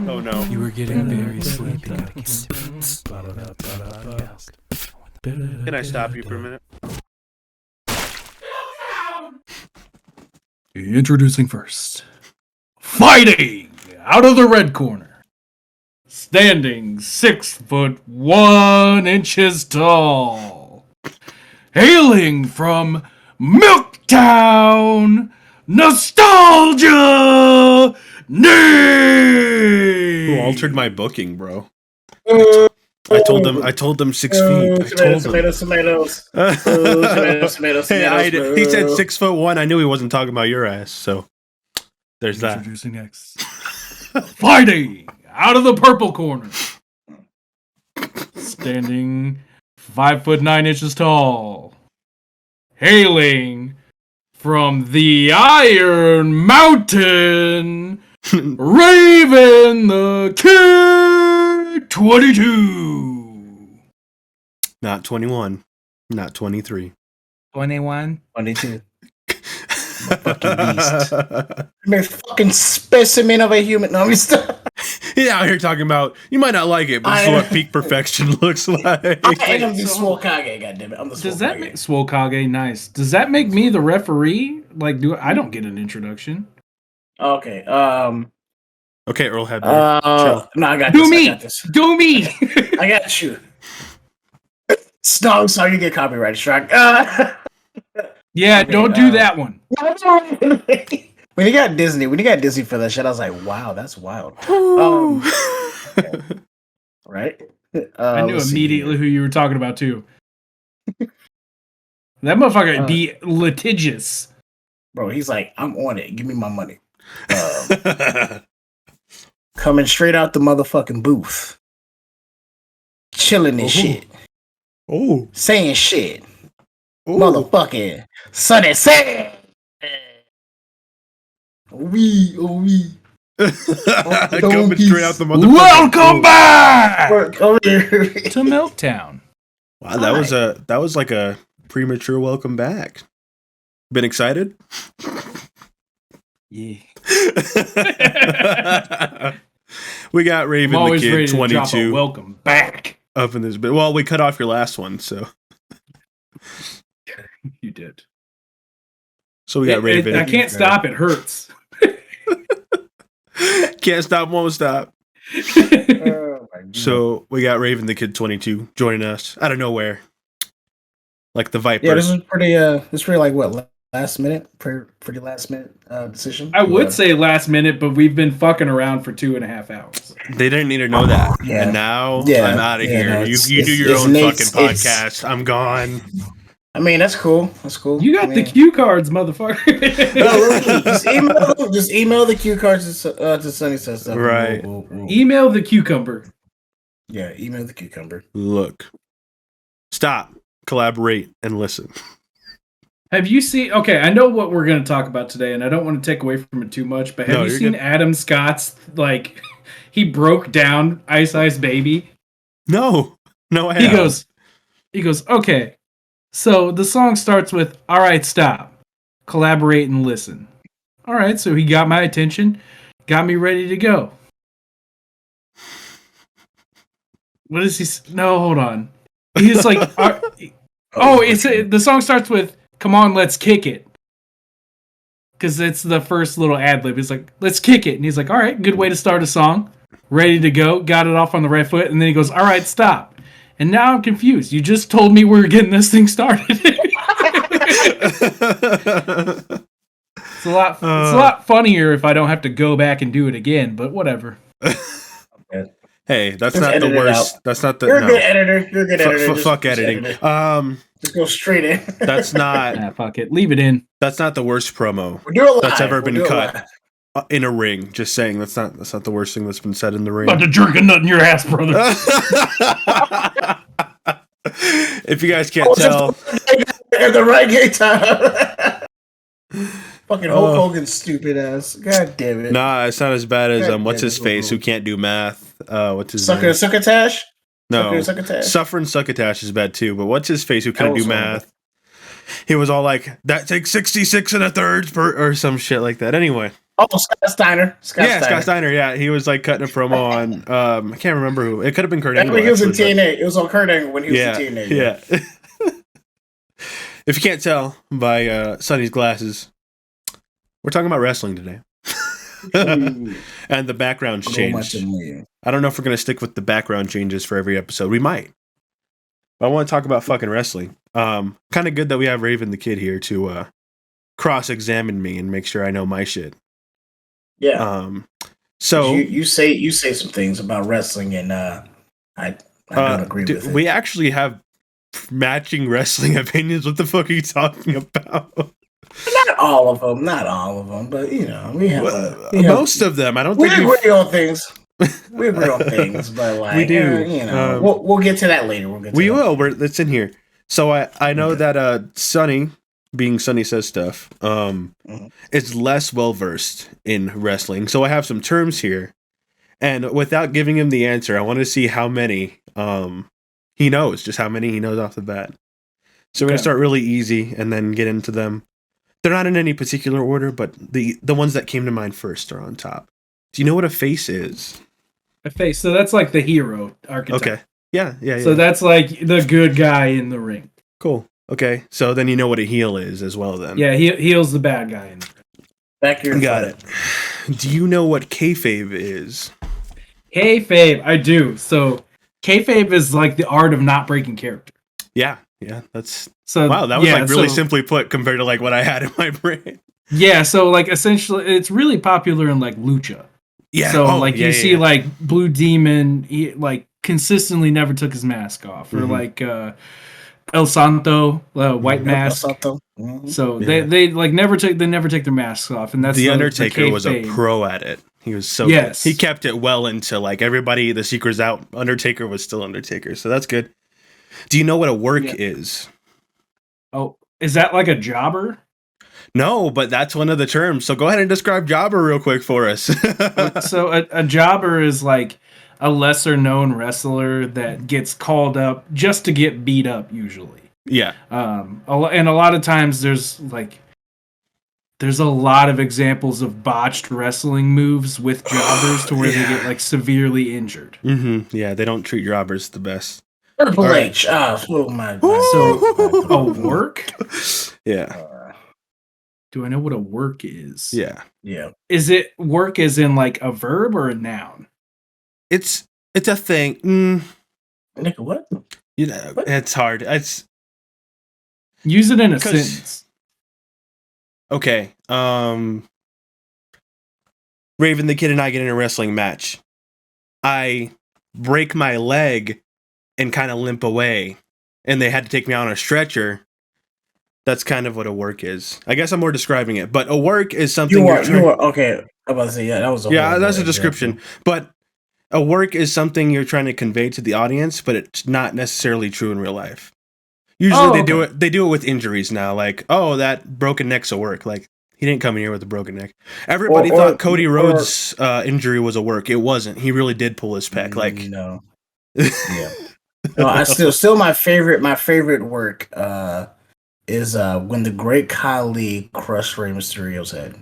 Oh no. You were getting very sleepy. Can I stop you for a minute? Introducing first. Fighting out of the red corner. Standing 6'1" tall. Hailing from Milktown. Nostalgia. Who altered my booking, bro? I told them 6 feet. I told them. Tomatoes. Hey, he said 6'1". I knew he wasn't talking about your ass, so there's that. Introducing next. Fighting out of the purple corner. Standing 5'9" tall. Hailing from the Iron Mountain. Raven the Kid 22. Not 21. Not 23. 21. 22. Fucking beast. I'm a fucking specimen of a human. No, I'm just. He's out here talking about, you might not like it, but this is what peak perfection looks like. I am the Swole Kage, goddammit. I'm the Swole Does that Kage. make Swole Kage nice? Does that make me the referee? Like, I don't get an introduction. Okay. Okay, Earl had No, I got Do this. me! I got this. Do me! I got you. No, sorry, you get copyright strike. Yeah, Okay, don't do that one. When you got Disney for that shit, I was like, wow, that's wild. Right? I knew let's see immediately here. who you were talking about, too. That motherfucker be litigious. Bro, he's like, I'm on it. Give me my money. Coming straight out the motherfucking booth. Chilling this shit. Oh. Saying shit. Ooh. Motherfucking Sonny say. We. Coming straight out the motherfucker. Welcome back Over here. to Milktown. Wow, that was like a premature welcome back. Been excited? Yeah. We got Raven I'm the always ready Kid to drop a 22 welcome back. up in this bit. Well, we cut off your last one, so You did. we got Raven. I can't stop. It hurts. Can't stop, won't stop. Oh, my God. So we got Raven the Kid 22 joining us out of nowhere, like the Viper. Yeah, this is pretty like what, last minute? Pretty last minute decision. I would say last minute, but we've been fucking around for 2.5 hours. They didn't need to know that. Yeah. And now Yeah. I'm out of Yeah, here. no, You it's- do your it's own Nate's- fucking it's- podcast. I'm gone. I mean, that's cool. That's cool. You got I the mean, cue cards, motherfucker. just email the cue cards to Sonny says stuff. Right. We'll- Email the cucumber. Yeah, email the cucumber. Look. Stop. Collaborate and listen. Have you seen? Okay, I know what we're going to talk about today, and I don't want to take away from it too much. But have No, you you're seen good. Adam Scott's he broke down Ice Ice Baby? No, I He haven't. goes. Okay, so the song starts with "All right, stop, collaborate and listen." All right, so he got my attention, got me ready to go. What is he? No, hold on. He's like, the song starts with "Come on, let's kick it," because it's the first little ad lib. He's like, "Let's kick it," and he's like, "All right, good way to start a song. Ready to go, got it off on the right foot," and then he goes, "All right, stop." And now I'm confused. You just told me we were getting this thing started. It's a lot funnier if I don't have to go back and do it again. But whatever. Hey, that's Just not the edit it worst. out. That's not the You're a no. good editor. You're a good editor. Just- Fuck just editing. edit it. Just go straight in. That's not Fuck it. Leave it in. that's not the worst promo We'll do it live. that's ever been We'll do it cut in a ring. Just saying that's not the worst thing that's been said in the ring. About to jerk a nut in your ass, brother. If you guys can't tell, At the right gay time. Fucking Hulk Hogan, stupid ass. God damn it. nah, it's not as bad as God what's damn his it, face Hulk who can't do math. What's his name? Succotash? No, Succotash? Suffer and Succotash is bad too. But what's his face who couldn't That was do math? He was all like, "That takes 66 and a third or some shit like that." Anyway. Oh, Scott Steiner. Scott Steiner. Yeah, he was like cutting a promo on. I can't remember who. It could have been Kurt Angle. He was in TNA. It was on Kurt Angle when he was in TNA. Yeah. If you can't tell by Sonny's glasses, we're talking about wrestling today. And the background's changed. I don't know if we're gonna stick with the background changes for every episode. We might. But I want to talk about fucking wrestling. Kind of good that we have Raven the Kid here to cross-examine me and make sure I know my shit. Yeah. So you say some things about wrestling, and I don't agree with it. We actually have matching wrestling opinions. What the fuck are you talking about? Not all of them, but we have most of them. I don't think we agree on things. We agree on things, but like we do. We'll get to that later. It's in here. So I know that Sonny, being Sonny Says Stuff, is less well versed in wrestling. So I have some terms here, and without giving him the answer, I want to see how many he knows. Just how many he knows off the bat. So we're gonna start really easy and then get into them. They're not in any particular order, but the ones that came to mind first are on top. Do you know what a face is? A face. So that's like the hero archetype. Okay. Yeah. So that's like the good guy in the ring. Cool. Okay. So then you know what a heel is as well then. Yeah, heel's the bad guy in the ring. Back here. Got it. Do you know what kayfabe is? Kayfabe, I do. So kayfabe is like the art of not breaking character. Yeah. That's so. Wow, that was really simply put compared to like what I had in my brain. Yeah. So like essentially, it's really popular in like lucha. Yeah. So you see like Blue Demon, he like consistently never took his mask off, or like El Santo, White Mask. El Santo. Mm-hmm. So they like never take their masks off, and that's the Undertaker was a pro at it. He was so good. He kept it well into like everybody. The secret's out. Undertaker was still Undertaker, so that's good. Do you know what a work is? Oh, is that like a jobber? No, but that's one of the terms. So go ahead and describe jobber real quick for us. So a jobber is like a lesser known wrestler that gets called up just to get beat up usually. Yeah. And a lot of times there's a lot of examples of botched wrestling moves with jobbers to where they get like severely injured. Mm-hmm. Yeah, they don't treat jobbers the best. Triple H. Oh my God. So a work? Yeah. Do I know what a work is? Yeah. Is it work as in like a verb or a noun? It's a thing. Nigga, what? What? It's hard. It's use it in a sentence. Okay. Raven the Kid and I get in a wrestling match. I break my leg and kind of limp away, and they had to take me out on a stretcher. That's kind of what a work is. I guess I'm more describing it, but a work is something you are okay. I'm about to say that's a description. Yeah. But a work is something you're trying to convey to the audience, but it's not necessarily true in real life. Usually they do it with injuries now, like, oh, that broken neck's a work. Like, he didn't come in here with a broken neck. Everybody thought Cody Rhodes' injury was a work. It wasn't. He really did pull his pec. Like, no. Yeah. No, I still my favorite work is when the Great Khali crushed Rey Mysterio's head.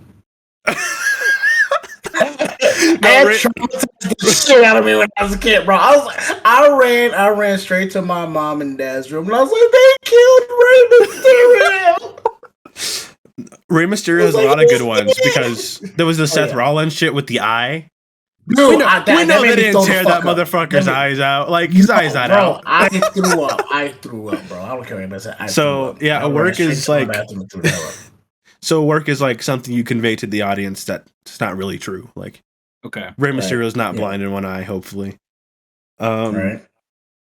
That traumatized the shit out of me when I was a kid, bro. I ran straight to my mom and dad's room, and I was like, they killed Rey Mysterio. Rey Mysterio has a lot of good ones because there was the Seth Rollins shit with the eye. Dude, we know they didn't tear that motherfucker's eyes out. Like, his eyes not out. I threw up, bro. I don't care what I said. A work is like... So work is like something you convey to the audience that's not really true. Like, okay, Rey Mysterio's not blind in one eye, hopefully. Right.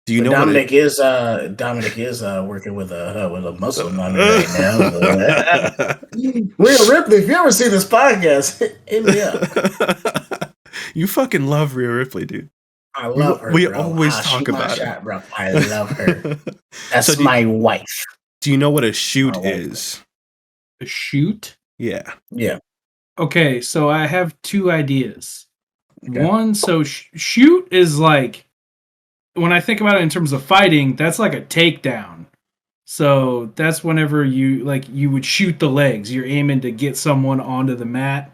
Do you know Dominic is working with a Muslim on right now? Rhea Ripley, if you ever see this podcast, hit me up. You fucking love Rhea Ripley, dude. I love her. We always talk about her. Bro. I love her. That's my wife. Do you know what a shoot is? A shoot? Yeah. Okay, so I have two ideas. Okay. One, so shoot is like, when I think about it in terms of fighting, that's like a takedown. So that's whenever you would shoot the legs. You're aiming to get someone onto the mat.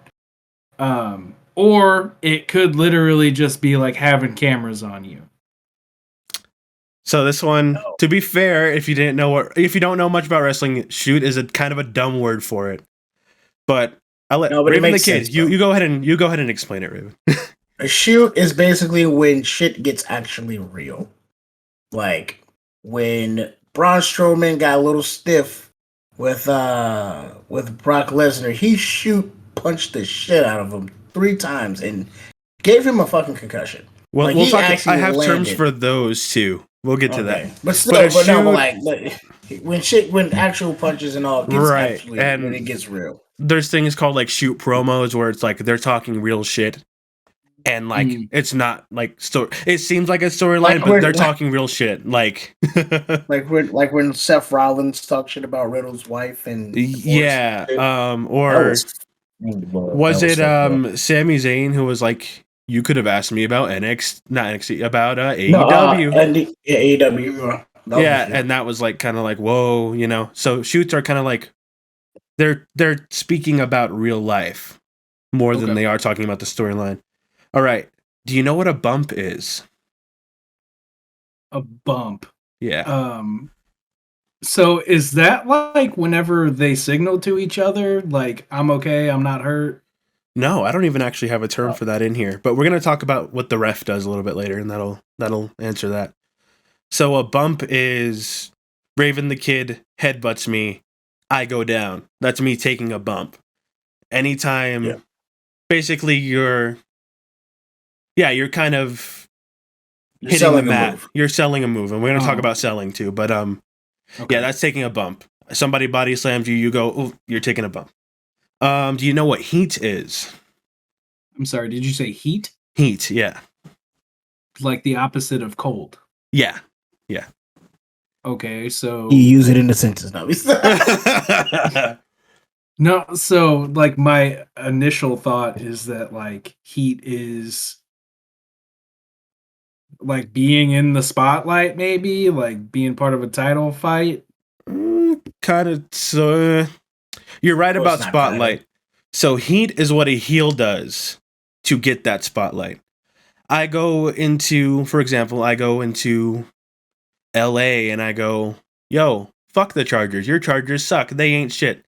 Or it could literally just be like having cameras on you. So this one, to be fair, if you don't know much about wrestling, shoot is a kind of a dumb word for it. But I'll let Raven the Kid. You go ahead and explain it, Raven. A shoot is basically when shit gets actually real. Like when Braun Strowman got a little stiff with Brock Lesnar, he punched the shit out of him 3 times and gave him a fucking concussion. Well, like, we'll talk. I have terms for those too. We'll get to that. But still, when actual punches and all gets actually, when it gets real. There's things called like shoot promos where it's like they're talking real shit. And like it's not like it seems like a storyline, but they're talking real shit. Like like when Seth Rollins talked shit about Riddle's wife and was it Sami Zayn who was like, you could have asked me about about AEW. AEW. And that was like kind of like, whoa, you know. So shoots are kind of like they're speaking about real life more than they are talking about the storyline. All right. Do you know what a bump is? A bump. Yeah. So is that like whenever they signal to each other, like I'm okay, I'm not hurt? No, I don't even actually have a term for that in here. But we're gonna talk about what the ref does a little bit later, and that'll answer that. So a bump is Raven the Kid headbutts me, I go down. That's me taking a bump. Anytime, basically you're kind of hitting the mat. You're selling a move, and we're going to talk about selling too. But that's taking a bump. Somebody body slams you, you go, oh, you're taking a bump. Do you know what heat is? I'm sorry, did you say heat? Heat, yeah. Like the opposite of cold. Yeah. Okay, so you use it in the sentence now. No, so like my initial thought is that like heat is like being in the spotlight, maybe like being part of a title fight. Kind of. So you're right about spotlight. So heat is what a heel does to get that spotlight. For example, I go into LA and I go, yo, fuck the Chargers. Your Chargers suck. They ain't shit.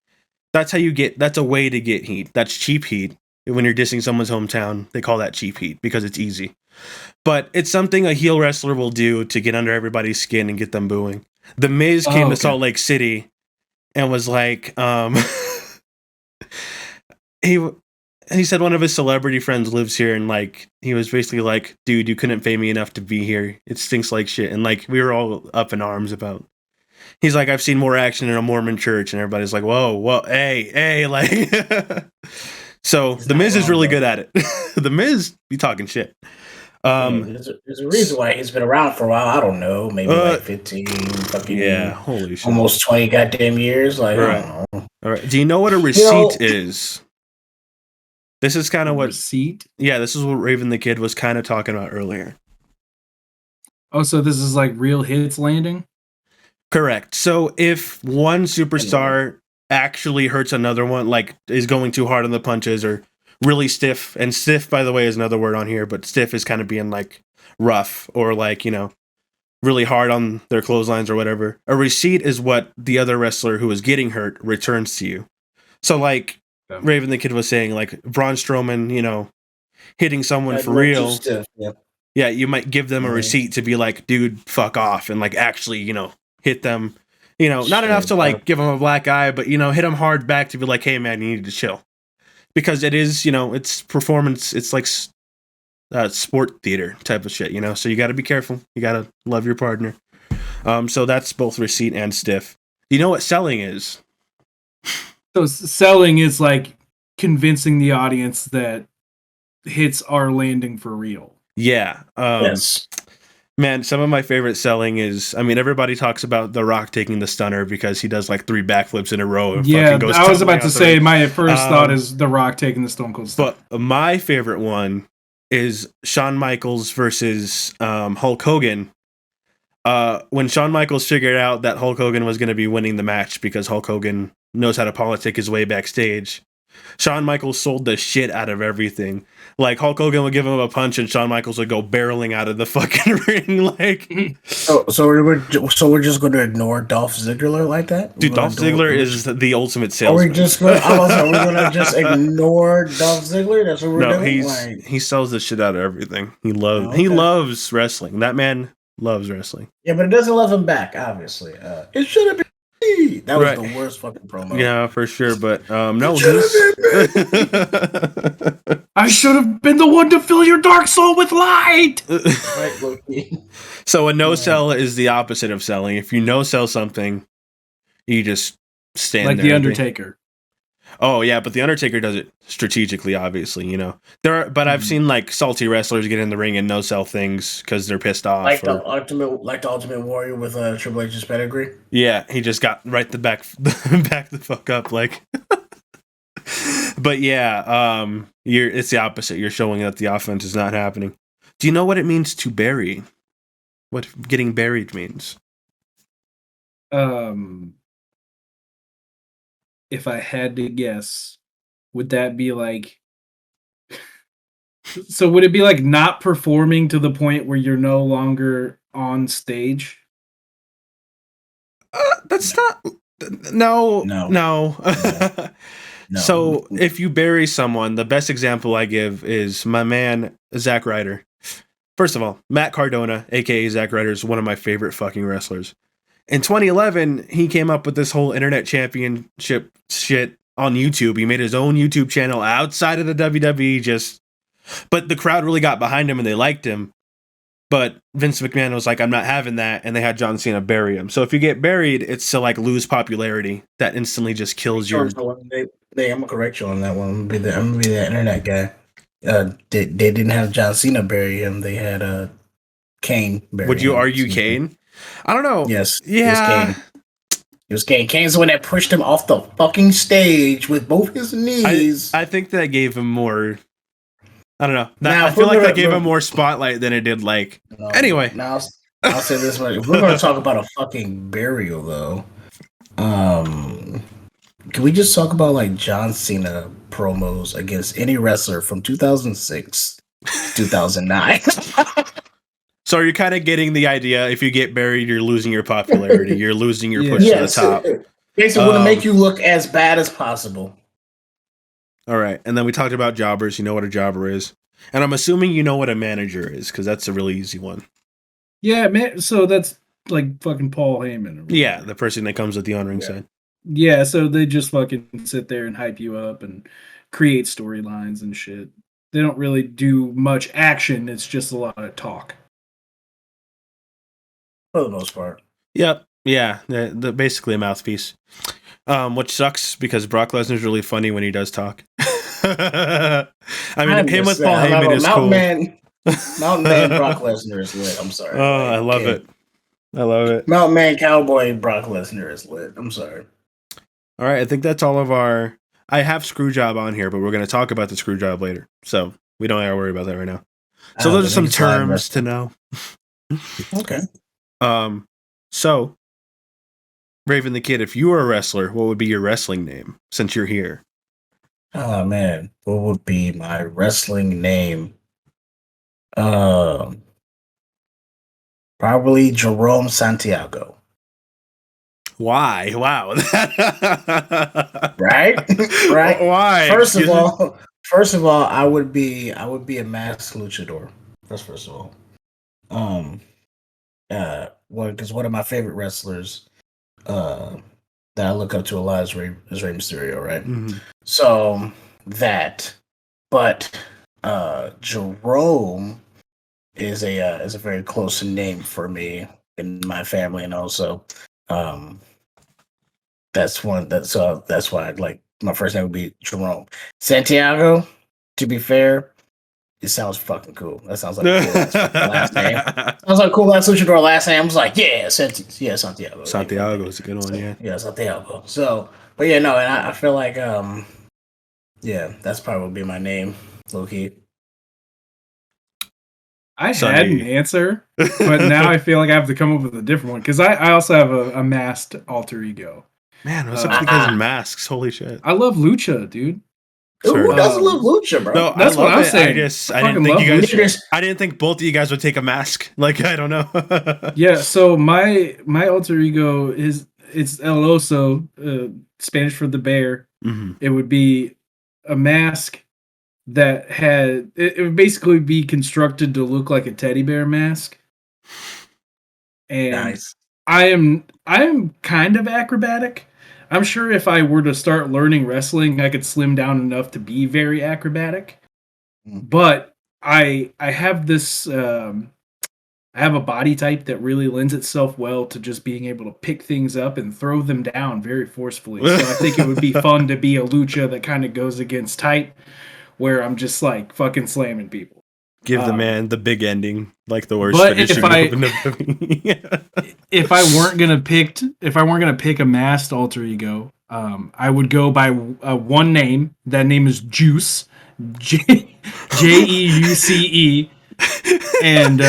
That's a way to get heat. That's cheap heat. When you're dissing someone's hometown, they call that cheap heat because it's easy. But it's something a heel wrestler will do to get under everybody's skin and get them booing. The Miz came to Salt Lake City and was like, he said one of his celebrity friends lives here, and like he was basically like, dude, you couldn't pay me enough to be here. It stinks like shit. And like we were all up in arms about. He's like, I've seen more action in a Mormon church, and everybody's like, whoa, hey, like. So the Miz is really good at it. The Miz be talking shit. There's a reason why he's been around for a while. I don't know, maybe like 15 fucking holy shit, almost 20 goddamn years. Like, I don't know. All right, do you know what a receipt is? This is kind of what receipt. Yeah, this is what Raven the Kid was kind of talking about earlier. Oh, so this is like real hits landing? Correct. So if one superstar actually hurts another one, like is going too hard on the punches or really stiff, and stiff, by the way, is another word on here, but stiff is kind of being like rough or like, you know, really hard on their clotheslines or whatever. A receipt is what the other wrestler who is getting hurt returns to you. So like Raven the Kid was saying, like Braun Strowman, you know, hitting someone for real. Yeah, you might give them a receipt to be like, dude, fuck off, and like actually, you know, hit them, you know, not enough to like give them a black eye, but you know, hit them hard back to be like, hey man, you need to chill. Because it is, you know, it's performance, it's like sport theater type of shit, you know, so you got to be careful. You got to love your partner. So that's both receipt and stiff. You know what selling is? So selling is like convincing the audience that hits are landing for real. Yeah. Yes. Man, some of my favorite selling is, I mean, everybody talks about The Rock taking the stunner because he does like 3 backflips in a row. And fucking goes I was about to say, my first thought is The Rock taking the Stone Cold Stunner. But my favorite one is Shawn Michaels versus Hulk Hogan. when Shawn Michaels figured out that Hulk Hogan was going to be winning the match because Hulk Hogan knows how to politic his way backstage, Shawn Michaels sold the shit out of everything. Like, Hulk Hogan would give him a punch and Shawn Michaels would go barreling out of the fucking ring. Like, so we're just going to ignore Dolph Ziggler like that? Dude, Dolph Ziggler is the ultimate Are salesman. we just going to just ignore Dolph Ziggler? That's what we're doing? He sells the shit out of everything. He loves wrestling. That man loves wrestling. Yeah, but it doesn't love him back, obviously. It should have been. That was the worst fucking promo. Yeah, for sure. But no, I should have been the one to fill your dark soul with light. Right, Loki. So a no-sell is the opposite of selling. If you no-sell something, you just stand like there. The Undertaker. Oh yeah, but the Undertaker does it strategically, obviously. You know, I've seen like salty wrestlers get in the ring and no-sell things because they're pissed off. Like the Ultimate Warrior with Triple H's pedigree. Yeah, he just got right the back the fuck up, like. But yeah, it's the opposite. You're showing that the offense is not happening. Do you know what it means to bury? What getting buried means? If I had to guess, would that be like? So would it be like not performing to the point where you're no longer on stage? That's not. No. No. So if you bury someone, the best example I give is my man Zack Ryder. First of all, Matt Cardona, aka Zack Ryder, is one of my favorite fucking wrestlers. In 2011, he came up with this whole internet championship shit on YouTube. He made his own YouTube channel outside of the WWE, but the crowd really got behind him and they liked him. But Vince McMahon was like, I'm not having that, and they had John Cena bury him. So if you get buried, it's to like lose popularity. That instantly just kills your. I'm gonna correct you on that one. I'm gonna be the internet guy. They didn't have John Cena bury him. They had Kane bury him. Would you argue Kane? I don't know. Yes. Yeah. It was Kane. Kane's the one that pushed him off the fucking stage with both his knees. I think that gave him more. I don't know. I feel like that gave him more spotlight than it did. Like anyway. Now I'll say this way: if we're going to talk about a fucking burial, though, can we just talk about like John Cena promos against any wrestler from 2006, 2009? So you're kind of getting the idea. If you get buried, you're losing your popularity. You're losing your push to the top. Basically, want to make you look as bad as possible. All right, and then we talked about jobbers. You know what a jobber is, and I'm assuming you know what a manager is because that's a really easy one. Yeah, man. So that's like fucking Paul Heyman. Yeah, the person that comes with the on-ring side. Yeah, so they just fucking sit there and hype you up and create storylines and shit. They don't really do much action. It's just a lot of talk. For the most part. Yep. Yeah. The basically a mouthpiece. Which sucks because Brock Lesnar's really funny when he does talk. I mean, him with Paul Heyman is cool. Mountain Man Brock Lesnar is lit. I'm sorry. Oh, I love it. I love it. Mountain Man Cowboy Brock Lesnar is lit. I'm sorry. All right. I think that's all of our. I have Screwjob on here, but we're going to talk about the Screwjob later. So we don't have to worry about that right now. So those are some terms to know. Okay. So, Raven the Kid, if you were a wrestler, what would be your wrestling name since you're here? Oh man, what would be my wrestling name? Probably Jerome Santiago. Why? Wow. Right? Right? Why? First of all, I would be a masked luchador. That's first of all. Because one of my favorite wrestlers that I look up to a lot is Rey Mysterio, right? Mm-hmm. So that, but Jerome is a very close name for me in my family, and also that's why like my first name would be Jerome. Santiago, to be fair, it sounds fucking cool. That sounds like a cool last name. Sounds like a cool ass luchador last name. I was like, Santiago. Santiago is a good one, yeah. Yeah, Santiago. So, but yeah, no, and I feel like, yeah, that's probably would be my name, low key. I Sonny. had an answer, but now I feel like I have to come up with a different one because I also have a masked alter ego. Man, what's up with you guys in masks? Holy shit! I love Lucha, dude. Who Sure. doesn't love Lucha, bro? No, That's I love what I'm it. saying. I didn't think you love guys. Lucha. I didn't think both of you guys would take a mask. Like I don't know. Yeah, so my alter ego is it's El Oso, Spanish for the bear. Mm-hmm. It would be a mask that had it would basically be constructed to look like a teddy bear mask. And Nice. I am kind of acrobatic. I'm sure if I were to start learning wrestling, I could slim down enough to be very acrobatic. But I have this I have a body type that really lends itself well to just being able to pick things up and throw them down very forcefully. So I think it would be fun to be a lucha that kind of goes against type, where I'm just like fucking slamming people. Give the man the big ending, like the worst but finishing if move in the movie. if I weren't gonna pick a masked alter ego, I would go by one name. That name is Juice, Jeuce, and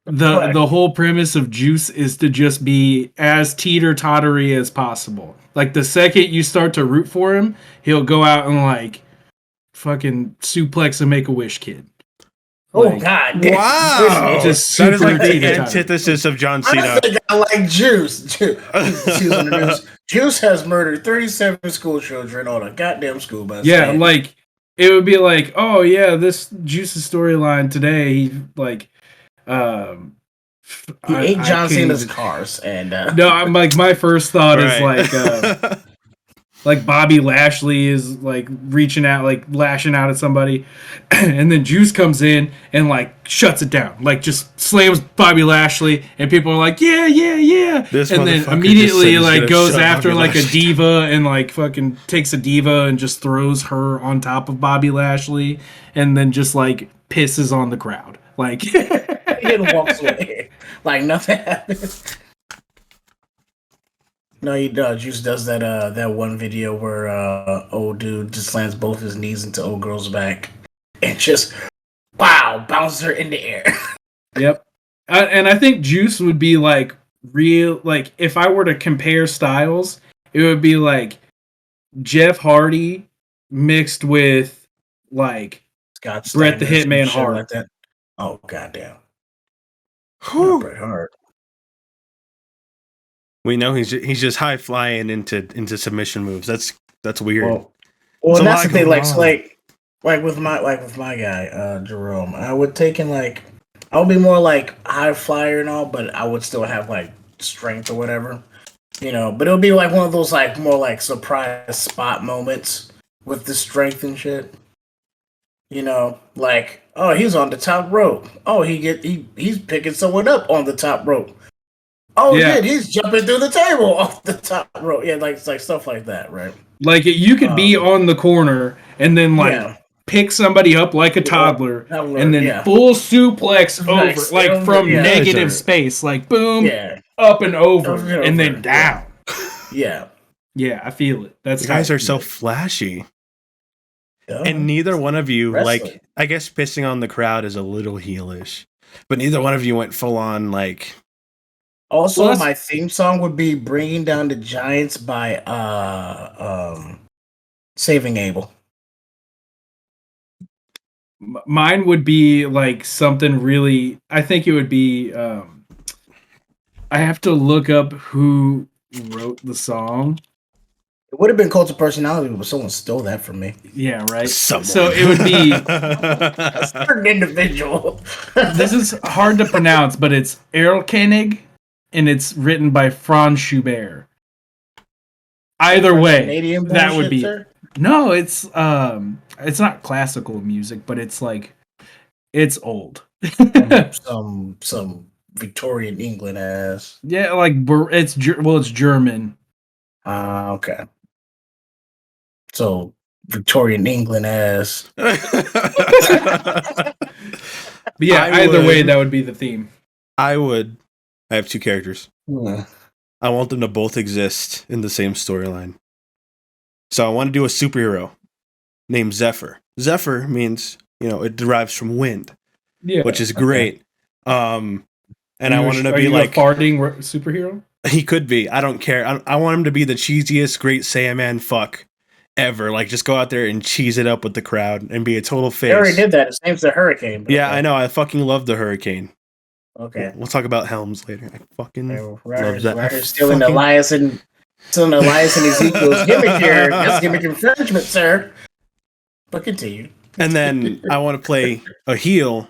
the whole premise of Juice is to just be as teeter-tottery as possible. Like the second you start to root for him, he'll go out and like fucking suplex a Make-A-Wish kid. Oh Like, God! damn. Wow, Just that is like super the teeter-totter. antithesis of John I Cena. think I like Juice. Juice has murdered 37 school children on a goddamn school bus. Yeah, And like it would be like, oh yeah, this Juice's storyline today. He like, he ate I John can't Cena's even- cars, and No, I'm like my first thought is Right. like Bobby Lashley is like reaching out, like lashing out at somebody, and then Juice comes in and like shuts it down, like just slams Bobby Lashley, and people are like, yeah, yeah, yeah, This and then motherfucker immediately just said he's like gonna goes shut after Bobby like a Lashley diva and like fucking takes a diva and just throws her on top of Bobby Lashley, and then just like pisses on the crowd, like. he walks away like nothing happened. No, he does. Juice does that one video where old dude just slams both his knees into old girl's back and just wow bounces her in the air. Yep. And I think Juice would be like real, like if I were to compare styles, it would be like Jeff Hardy mixed with like Scott Bret the Steiner, some Hitman shit Hart. like that. Oh goddamn! Whew. Not Bret Hart. We know he's just high flying into submission moves. That's weird. Well, There's a and that's lot the thing. going Like on. with my guy Jerome, I would take in like I would be more like high flyer and all, but I would still have like strength or whatever, you know. But it would be like one of those like more like surprise spot moments with the strength and shit. You know, like oh he's on the top rope. Oh he's picking someone up on the top rope. Oh Yeah. shit, he's jumping through the table off the top rope. Yeah, like stuff like that, right? Like you could be on the corner and then like Yeah. pick somebody up like a toddler and then full suplex Nice. over, like from Yeah. negative space, like boom, Yeah. up and over, Over and and then over. down. Yeah. Yeah, I feel it. That's You guys how I are so feel it. flashy. Duh. And neither one of you, Wrestling. like, I guess pissing on the crowd is a little heelish, but neither one of you went full on, like, Also, Well, that's- my theme song would be "Bringing Down the Giants" by Saving Abel. Mine would be like something really. I think it would be. I have to look up who wrote the song. It would have been Cult of Personality, but someone stole that from me. Yeah, right. someone. So it would be. A certain individual. This is hard to pronounce, but it's Erlkönig, and it's written by Franz Schubert. Either way, Canadian that would bullshit, be. sir? No, it's not classical music, but it's like it's old. some Victorian England ass. Yeah, like it's German. Okay. So Victorian England ass. But yeah, I either way, would- that would be the theme. I have two characters. Hmm. I want them to both exist in the same storyline. So I want to do a superhero named Zephyr. Zephyr means, it derives from wind. which is great. And I want him to are be you like a farting superhero. he could be. I don't care. I want him to be the cheesiest Great Saiyaman fuck ever. Like, just go out there and cheese it up with the crowd and be a total face. They already did that. His name's the Hurricane. Yeah, okay. I know. I fucking love the Hurricane. Okay. We'll talk about Helms later. I fucking love that. We're stealing Elias and Ezekiel's gimmick here. That's gimmick infringement, sir. But continue. And then I want to play a heel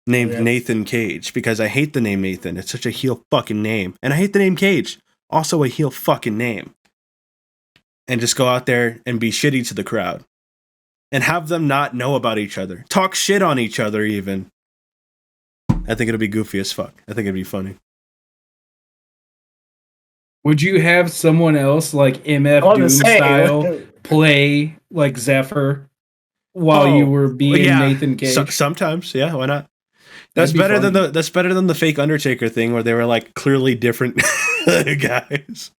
named Nathan Cage, because I hate the name Nathan. It's such a heel fucking name. And I hate the name Cage. Also a heel fucking name. And just go out there and be shitty to the crowd. And have them not know about each other. Talk shit on each other even. I think it'll be goofy as fuck. I think it'd be funny. Would you have someone else like MF Doom style play like Zephyr while you were being Nathan Cage? Sometimes, yeah, why not? That's better than the fake Undertaker thing where they were like clearly different guys.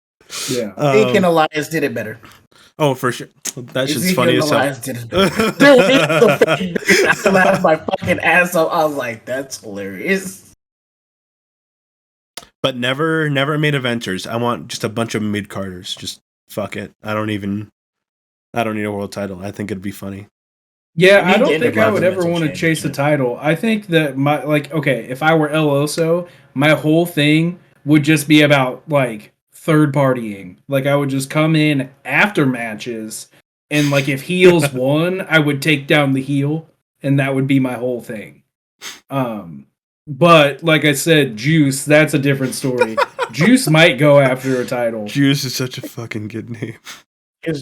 Yeah, Fake and Elias did it better. Oh, for sure. That shit's funny as hell. Dude, I laughed my fucking ass off. I was like, that's hilarious. But never made eventers. I want just a bunch of mid-carders. Just fuck it. I don't need a world title. I think it'd be funny. Yeah, I don't think I would ever want to chase a title. I think that if I were El Oso, my whole thing would just be about like third partying. Like I would just come in after matches, and like if heels won, I would take down the heel, and that would be my whole thing. But like I said, Juice, that's a different story. Juice might go after a title. Juice is such a fucking good name.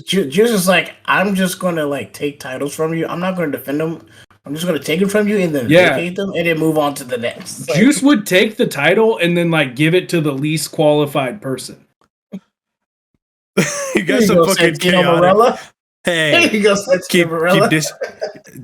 Juice is like, I'm just gonna like take titles from you. I'm not gonna defend them. I'm just gonna take them from you and then vacate them and then move on to the next. Juice would take the title and then like give it to the least qualified person. You got some fucking chaotic. Hey, you go, keep this.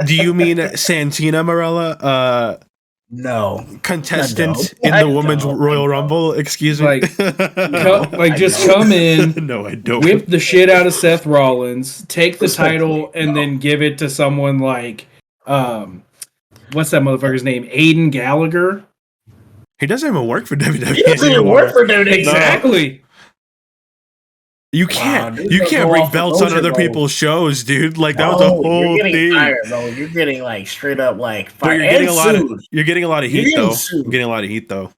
Do you mean Santina Marella? No, contestant in the Women's Royal Rumble. Excuse me. Just come in. No, I don't. Whip the shit out of Seth Rollins. Take the title and then give it to someone like, what's that motherfucker's name? Aiden Gallagher. He doesn't even work for WWE. He doesn't even work for WWE. Exactly. You can't bring belts on other people's shows, dude. Like that was a whole thing. Fired, you're getting like straight up like fired. You're getting a lot of heat though. You're getting a lot of heat though.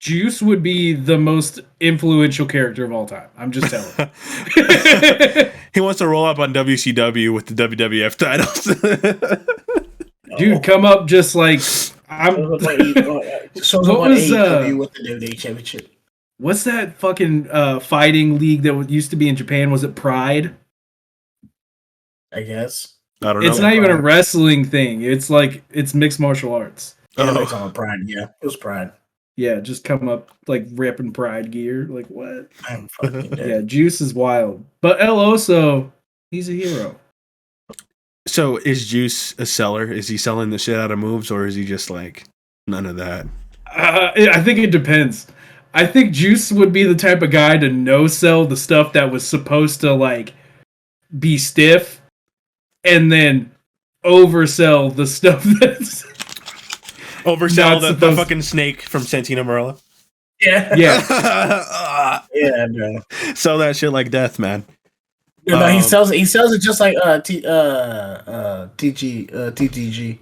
Juice would be the most influential character of all time. I'm just telling you. He wants to roll up on WCW with the WWF titles. Dude, come up just like I'm. What was with the WWE Championship? What's that fucking fighting league that used to be in Japan? Was it Pride? I guess. I don't know. It's not even a wrestling thing. It's like, it's mixed martial arts. Yeah, it's on Pride. Yeah, it was Pride. Yeah, just come up like ripping Pride gear. Like, what? I'm fucking dead. Yeah, Juice is wild. But El Oso, he's a hero. So is Juice a seller? Is he selling the shit out of moves, or is he just like, none of that? I think it depends. I think Juice would be the type of guy to no-sell the stuff that was supposed to, like, be stiff, and then oversell the stuff that's... Oversell the fucking snake from Santino Marella? Yeah. Yeah. Yeah, no. Sell that shit like death, man. No, he sells it just like TTG.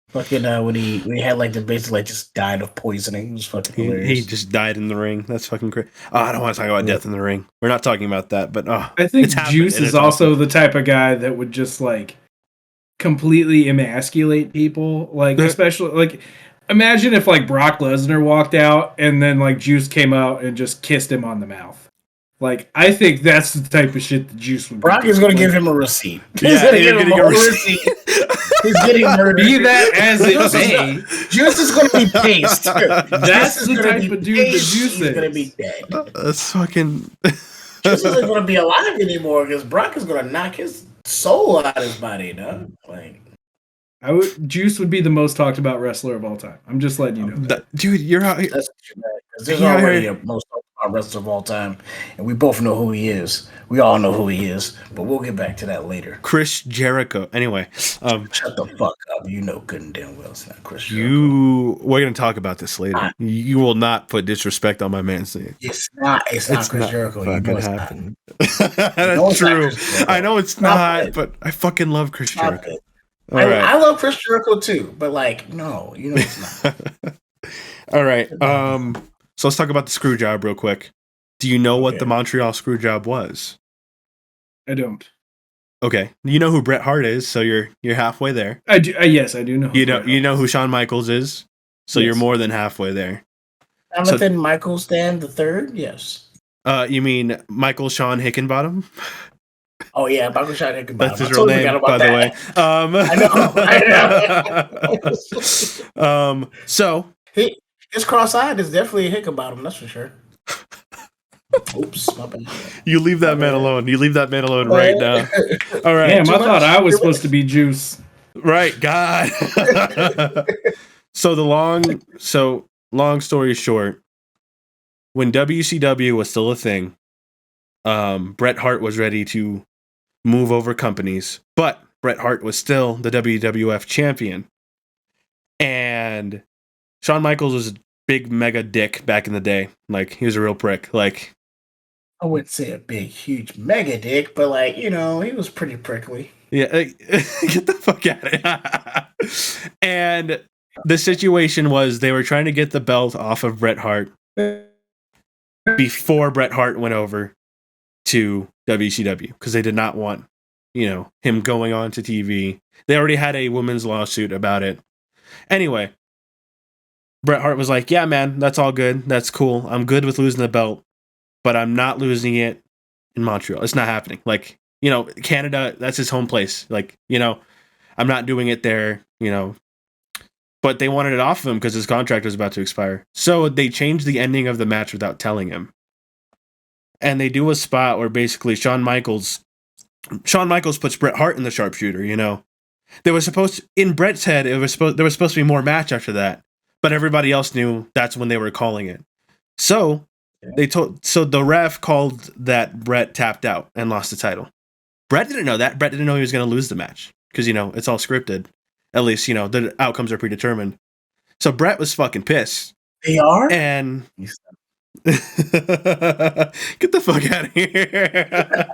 Fucking when he had like the basically like just died of poisoning. It was fucking hilarious. He just died in the ring. That's fucking crazy. Oh, I don't want to talk about death in the ring. We're not talking about that, but I think Juice is also the type of guy that would just like completely emasculate people. Like especially like imagine if like Brock Lesnar walked out and then like Juice came out and just kissed him on the mouth. Like, I think that's the type of shit the Juice would. Brock is going to give him a receipt. He's going to give him a receipt. He's getting murdered. Be that as it may, Juice is going to be paced. That's the type of dude that Juice is. He's going to be dead. That's fucking. Juice isn't going to be alive anymore because Brock is going to knock his soul out of his body. No, like. Juice would be the most talked about wrestler of all time. I'm just letting you know that. Dude, you're out here. There's already a most talked wrestler of all time, and we both know who he is. We all know who he is, but we'll get back to that later. Chris Jericho. Anyway, Shut the fuck up. You know good and damn well it's not Chris Jericho. we're gonna talk about this later. You will not put disrespect on my man's name. It's not Chris Jericho. You know it's happen. not. That's true. I know it's not, but I fucking love Chris Jericho. I love Chris Jericho too, but like, no, you know it's not. All right. So let's talk about the screw job real quick. Do you know what the Montreal screw job was? I don't. Okay. You know who Bret Hart is, so you're halfway there. I do. Yes, I do know. You know who Shawn Michaels is, so you're more than halfway there. Jonathan Michael Stan the third. Yes. You mean Michael Sean Hickenbottom? Oh yeah, Michael Sean Hickenbottom. That's his real name, by the way. I know. So his cross-eyed is definitely a Hickenbottom. That's for sure. Oops, my bad. You leave that man alone. You leave that man alone right now. All right. Damn, I thought I was supposed to be Juice. Right, God. So long story short, when WCW was still a thing, Bret Hart was ready to move over companies, but Bret Hart was still the WWF champion. And Shawn Michaels was a big mega dick back in the day. Like, he was a real prick. Like, I wouldn't say a big, huge mega dick, but like, you know, he was pretty prickly. Yeah, get the fuck out of here. And the situation was they were trying to get the belt off of Bret Hart before Bret Hart went over to WCW because they did not want, him going on to TV. They already had a women's lawsuit about it. Anyway, Bret Hart was like, yeah, man, that's all good. That's cool. I'm good with losing the belt, but I'm not losing it in Montreal. It's not happening. Like, Canada, that's his home place. Like, I'm not doing it there, But they wanted it off of him because his contract was about to expire. So they changed the ending of the match without telling him. And they do a spot where basically Shawn Michaels puts Bret Hart in the sharpshooter, There was supposed to, in Bret's head, there was supposed to be more match after that. But everybody else knew that's when they were calling it. So the ref called that Bret tapped out and lost the title. Bret didn't know that. Bret didn't know he was going to lose the match because, it's all scripted. At least, the outcomes are predetermined. So Bret was fucking pissed. They are? And get the fuck out of here.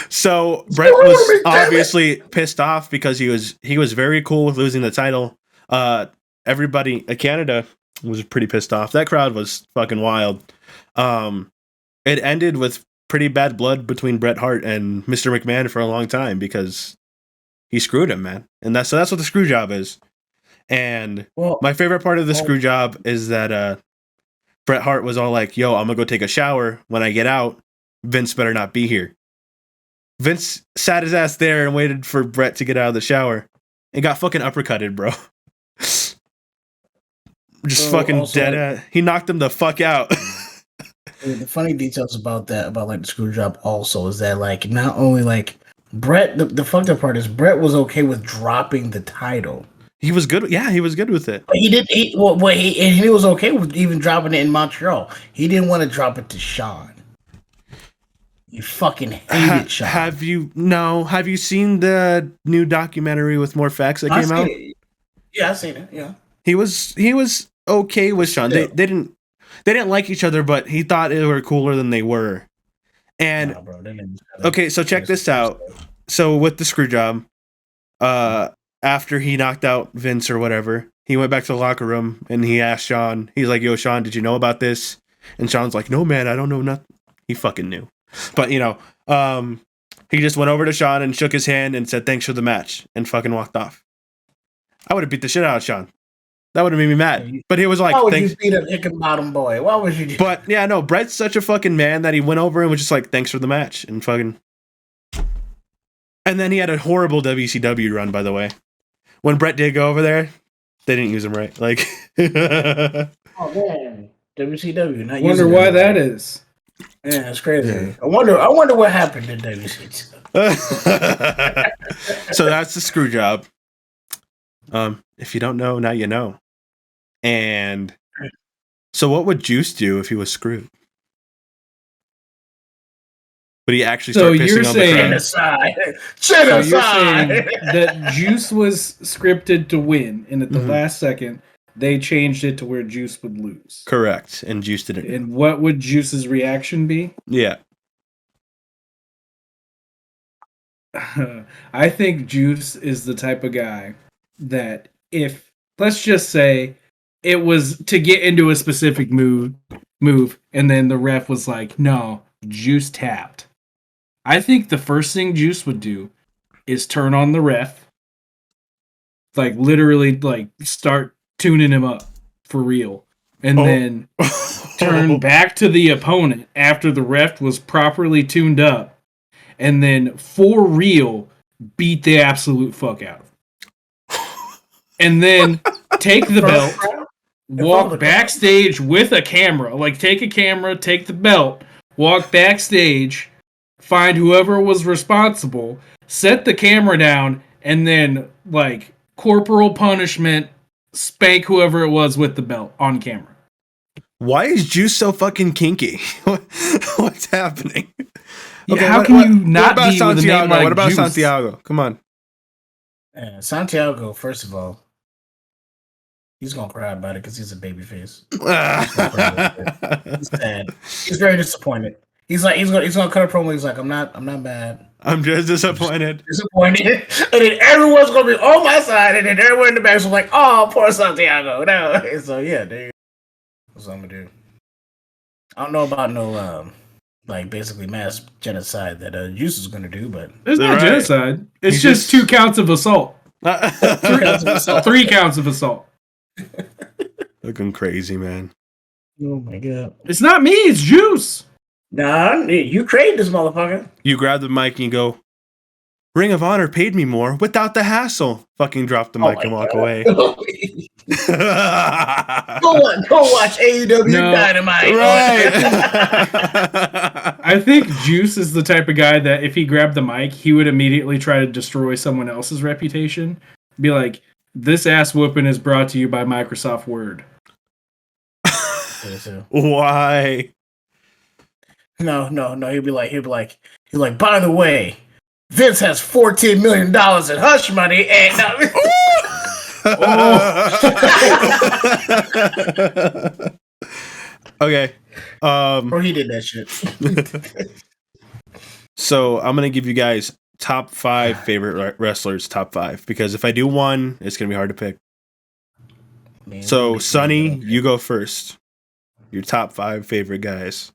So Bret was obviously pissed off because he was very cool with losing the title. Everybody in Canada was pretty pissed off. That crowd was fucking wild. It ended with pretty bad blood between Bret Hart and Mr. McMahon for a long time because he screwed him, man. And that's what the screw job is. And my favorite part of the screw job is that Bret Hart was all like, yo, I'm gonna go take a shower. When I get out, Vince better not be here. Vince sat his ass there and waited for Bret to get out of the shower and got fucking uppercutted, bro. Just fucking dead. He knocked him the fuck out. The funny details about that, about like the screw job also, is that like not only like Bret, the fucked up part is Bret was okay with dropping the title. He was good. Yeah, he was good with it. But he was okay with even dropping it in Montreal. He didn't want to drop it to Shawn. He fucking hated Shawn. Have you seen the new documentary with more facts that came out? Yeah, I've seen it. Yeah. He was okay with Shawn. They didn't like each other, but he thought they were cooler than they were. And okay, so check this out. So with the screw job, after he knocked out Vince or whatever, he went back to the locker room and he asked Shawn. He's like, "Yo, Shawn, did you know about this?" And Shawn's like, "No, man, I don't know nothing." He fucking knew, but he just went over to Shawn and shook his hand and said, "Thanks for the match," and fucking walked off. I would have beat the shit out of Shawn. That would have made me mad. But he was like, why would you beat a Hickenbottom boy? Why would you do But yeah, no, Bret's such a fucking man that he went over and was just like, thanks for the match. And fucking. And then he had a horrible WCW run, by the way. When Bret did go over there, they didn't use him right. Like, oh man. WCW. Not wonder why that is. Yeah, that's crazy. Yeah. I wonder what happened in WCW. So that's the screw job. If you don't know, now you know. And so what would Juice do if he was screwed? But he actually So started you're pissing on the saying- crowd. Genocide. So you're Genocide. saying that Juice was scripted to win, and at the Mhm. last second, they changed it to where Juice would lose. Correct. And Juice didn't. And what would Juice's reaction be? Yeah. I think Juice is the type of guy that if, let's just say, it was to get into a specific move, and then the ref was like, no, Juice tapped. I think the first thing Juice would do is turn on the ref, like literally like start tuning him up for real, and then turn back to the opponent after the ref was properly tuned up, and then for real beat the absolute fuck out of him. And then take the belt, walk backstage with a camera, like take a camera, take the belt, walk backstage, find whoever was responsible, set the camera down, and then like corporal punishment, spank whoever it was with the belt on camera. Why is Juice so fucking kinky? What's happening? Yeah, how can you not what about be with a name Santiago? like What about Juice? Santiago? Come on. Santiago, first of all, he's gonna cry about it because he's a babyface. He's sad. He's very disappointed. He's gonna cut a promo. He's like, I'm not mad. I'm just disappointed. Disappointed. And then everyone's gonna be on my side, and then everyone in the back is like, oh, poor Santiago. No. So yeah, there you go. That's what I'm gonna do. I don't know about no like basically mass genocide that Juice is gonna do, but It's not Right. genocide. It's He's just 2 counts of assault. 3 counts of assault. Looking crazy, man. oh my god. It's not me, it's Juice. Nah, you created this motherfucker. You grab the mic and you go, Ring of Honor paid me more without the hassle. Fucking drop the mic and walk away. Go watch AEW No. Dynamite. Right. I think Juice is the type of guy that if he grabbed the mic, he would immediately try to destroy someone else's reputation. Be like, this ass whooping is brought to you by Microsoft Word. Why? No. He'd be like, by the way, Vince has $14 million in hush money, and Okay. or he did that shit. So I'm gonna give you guys top 5 favorite wrestlers, top 5, because if I do one, it's gonna be hard to pick. Man, So Sonny, you go first. Your top 5 favorite guys.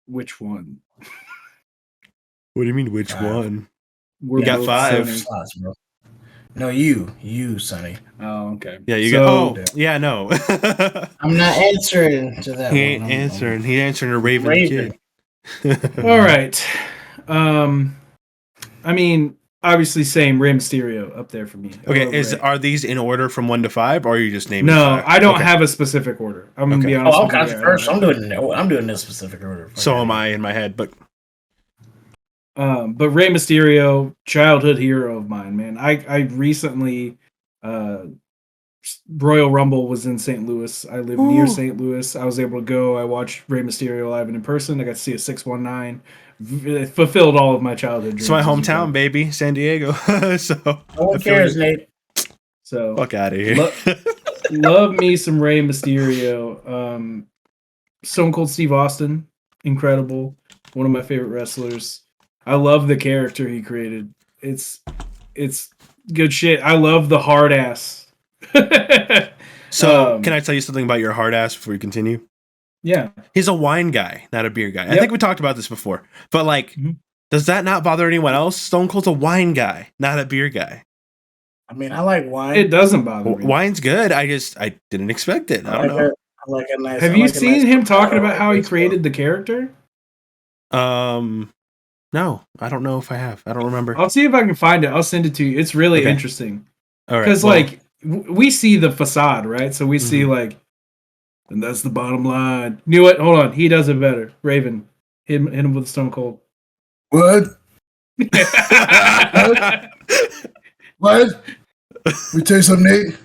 Which one? What do you mean? Which 5. one? We're You got both 5. Sonny. Slots, bro. No, you, Sonny. Oh, okay. Yeah, you So- got. Oh, yeah, no. I'm not answering to that. He one. ain't I'm- answering. He answering a Raven Raven. Kid. All right. I mean, obviously, same Rey Mysterio up there for me. I Okay, love Rey. are these in order from 1 to 5, or are you just naming? No, 5? I don't Okay. have a specific order. I'm gonna Okay. be Oh, honest. I'm with you there. controversial. I'm doing this specific order. So am I in my head, but But Rey Mysterio, childhood hero of mine, man. I recently, Royal Rumble was in St. Louis. I live near St. Louis. I was able to go. I watched Rey Mysterio live and in person. I got to see a 619. It fulfilled all of my childhood dreams. it's my as you hometown, know. baby, San Diego. So No I one feel cares, you. Nate. So Fuck out of here. love me some Rey Mysterio. Stone Cold Steve Austin, incredible. One of my favorite wrestlers. I love the character he created. It's good shit. I love the hard ass. So can I tell you something about your hard ass before we continue? Yeah. He's a wine guy, not a beer guy. I Yep. think we talked about this before. But like, Mhm. does that not bother anyone else? Stone Cold's a wine guy, not a beer guy. I mean, I like wine. It doesn't bother me. Wine's good. I didn't expect it. I don't know. I like a nice. Have I you like a seen nice him talking about Cortado. how he created the character? No, I don't know if I have. I don't remember. I'll see if I can find it. I'll send it to you. It's really Okay. interesting. All right. Because well, like we see the facade, right? So we see Mhm. like, and that's the bottom line. Knew what? Hold on, he does it better. Raven, hit him with Stone Cold. What? What? We tell you something, Nate.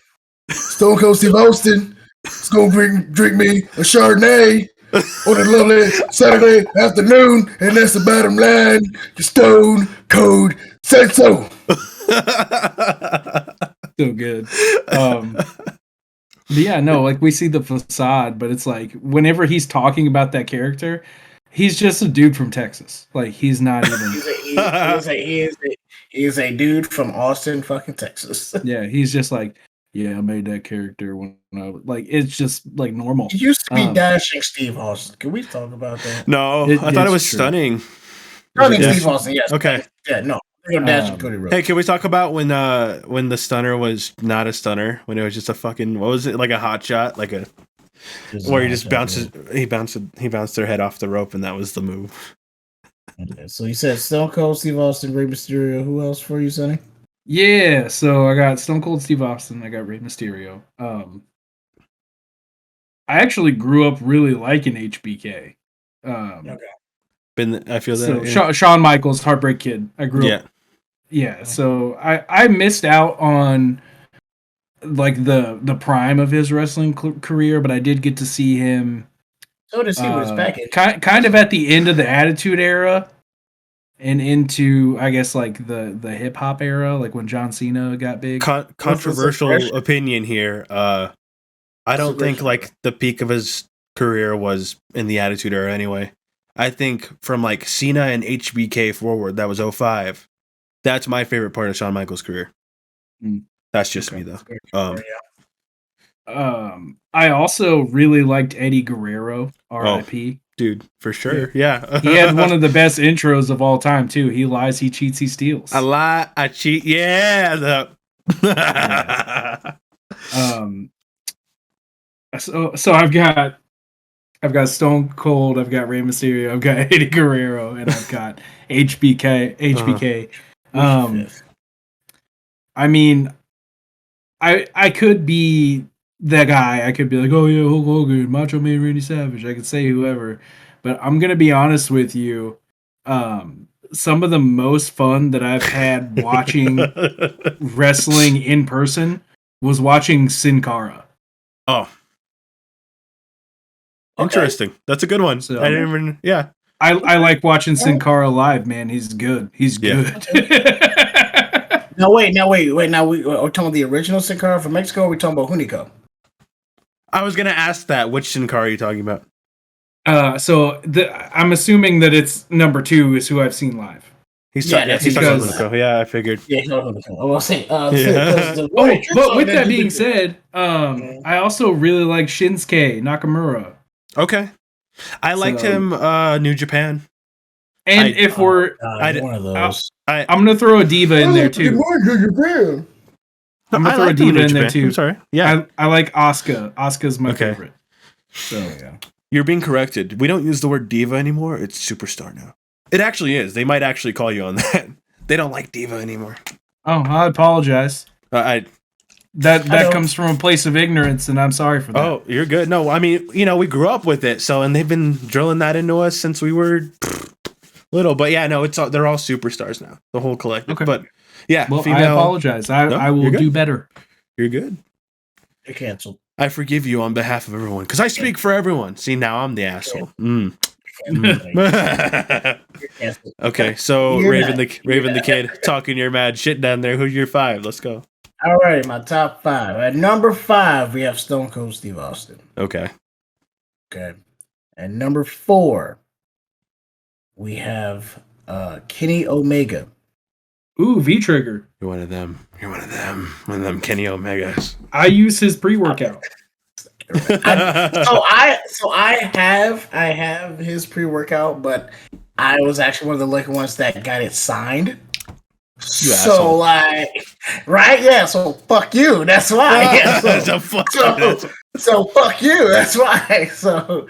Stone Cold Steve Austin is gonna drink me a Chardonnay On a lovely Saturday afternoon, and that's the bottom line. The Stone Cold said so. So good. But yeah, no, like we see the facade, but it's like whenever he's talking about that character, he's just a dude from Texas. Like he's not even. He is a dude from Austin, fucking Texas. Yeah, he's just like, yeah, I made that character when I was like, it's just like normal. He used to be Dashing Steve Austin. Can we talk about that? No, I thought it was true. Stunning. Stunning Steve Austin, yes. Okay. Yeah, no. Dashing Cody Rhodes. Hey, can we talk about when the stunner was not a stunner, when it was just a fucking, what was it, like a hot shot, like a where he just bounced their head off the rope, and that was the move. Okay, so you said Stone Cold Steve Austin, Rey Mysterio. Who else for you, Sonny? Yeah, so I got Stone Cold Steve Austin. I got Rey Mysterio. I actually grew up really liking HBK. Okay. I feel that. So Shawn Michaels, Heartbreak Kid. I grew up. Yeah. So I missed out on like the prime of his wrestling career, but I did get to see him. So to see what his back is. Kind of at the end of the Attitude Era. And into, I guess, like the hip hop era, like when John Cena got big. Controversial opinion here. I don't think like the peak of his career was in the Attitude Era anyway. I think from like Cena and HBK forward, that was 05. That's my favorite part of Shawn Michaels' career. That's just me though. I also really liked Eddie Guerrero, R.I.P. Dude, for sure. Yeah. He had one of the best intros of all time, too. He lies, he cheats, he steals. I lie, I cheat. Yeah. So I've got Stone Cold, I've got Rey Mysterio, I've got Eddie Guerrero, and I've got HBK. I mean, I could be that guy. I could be like, oh yeah, Hulk Hogan, Macho Man, Randy Savage. I could say whoever, but I'm gonna be honest with you. Some of the most fun that I've had watching wrestling in person was watching Sin Cara. Oh, interesting. That's a good one. So, I didn't even. Yeah, I like watching Sin Cara live. Man, he's good. He's good. Now wait. Now we're talking about the original Sin Cara from Mexico. Or are we talking about Hunico? I was gonna ask that. Which Sin Cara are you talking about? I'm assuming that it's number 2 is who I've seen live. He's talking about Hunico. Yeah, I figured. Yeah, Hunico. I will say. But with that being said, I also really like Shinsuke Nakamura. Okay, I liked him. New Japan. And if we're one of those, I'm gonna throw a diva in there too. I'm gonna throw a diva in there too. I'm sorry. Yeah, I like Asuka. Asuka's my favorite. So yeah, you're being corrected. We don't use the word diva anymore. It's superstar now. It actually is. They might actually call you on that. They don't like diva anymore. Oh, I apologize. That comes from a place of ignorance, and I'm sorry for that. Oh, you're good. No, I mean, we grew up with it, and they've been drilling that into us since we were little. But yeah, no, they're all superstars now, the whole collective. Okay. But yeah, well, I apologize. I will do better. You're good. You're canceled. I forgive you on behalf of everyone because I speak for everyone. See, now I'm the asshole. Okay, so Raven the Kid talking your mad shit down there. Who's your 5? Let's go. All right, my top 5. At number 5, we have Stone Cold Steve Austin. Okay. At number 4, we have Kenny Omega. Ooh, V-Trigger. You're one of them. One of them Kenny Omegas. I use his pre-workout. I have his pre-workout, but I was actually one of the lucky ones that got it signed. So right? Yeah. So fuck you. That's why. Yeah, so fuck you. That's why. So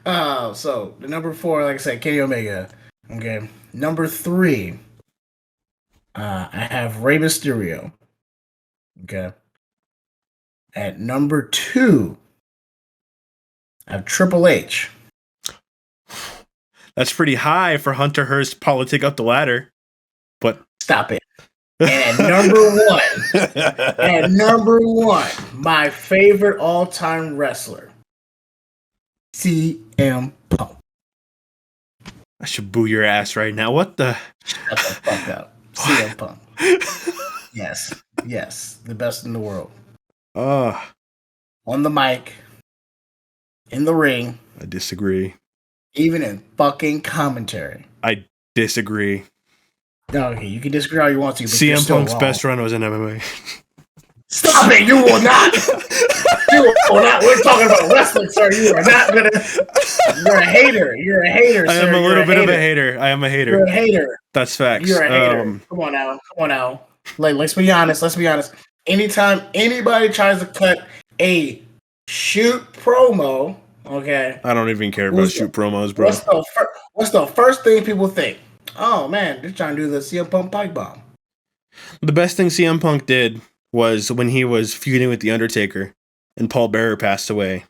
the number 4, like I said, Kenny Omega. Okay. Number 3, I have Rey Mysterio. Okay. At number 2, I have Triple H. That's pretty high for Hunter Hearst politic up the ladder. But stop it. And number one, my favorite all-time wrestler, CM Punk. I should boo your ass right now. What the? Shut the fuck up. CM Punk. Yes. The best in the world. Oh, On the mic. In the ring. I disagree. Even in fucking commentary. I disagree. Okay, you can disagree all you want to, but CM Punk's best run was in MMA. Stop it! You will not. You will not. We're talking about wrestling, sir. You are not gonna. You're a hater. You're a hater. I am a little bit of a hater. I am a hater. You're a hater. That's facts. You're a hater. Come on now. Like, let's be honest. Anytime anybody tries to cut a shoot promo, okay. I don't even care about shoot promos, bro. What's the first thing people think? Oh man, they're trying to do the CM Punk pipe bomb. The best thing CM Punk did was when he was feuding with The Undertaker and Paul Bearer passed away.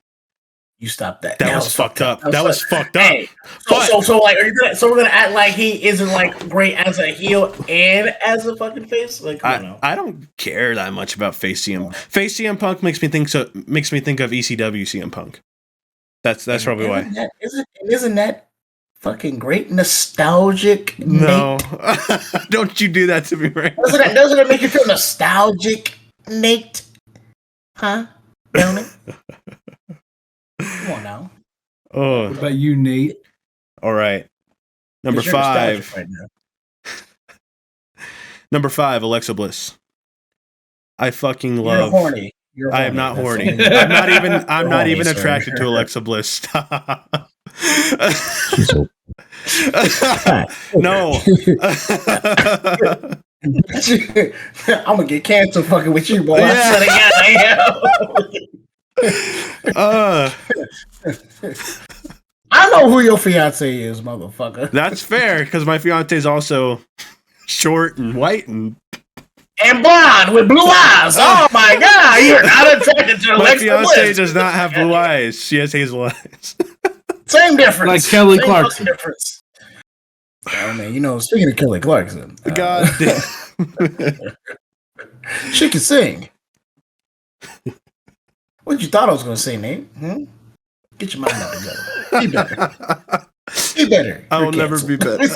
You stop that. That was fucked up. That was fucked up. Hey, so like, we're gonna act like he isn't like great as a heel and as a fucking face. Like, I don't care that much about face CM. Face CM Punk makes me think of ECW CM Punk. That's probably why. Isn't that fucking great? Nostalgic. No, don't you do that to me, right? Doesn't it make you feel nostalgic, Nate? Huh? Don't it? Come on now. Oh, What about you, Nate? all right. Number You're 5. nostalgic right now. Number 5, Alexa Bliss. I fucking You're love. horny. I am not That's horny. all. I'm not even sir. attracted to Alexa Bliss. Stop. No. I'm gonna get canceled fucking with you, boy. Yeah. I swear to God, I know who your fiance is, motherfucker. That's fair because my fiance is also short and white and blonde with blue eyes. Oh my God, you're not attracted to my Alexa fiance Bliss. does not have blue eyes. She has hazel eyes. Same difference. Like Kelly Same Clarkson. fucking difference. Oh man, speaking of Kelly Clarkson, God damn. she can sing. What you thought I was gonna say, Nate? Get your mind out together. Be better. Be better. I will You're never be better.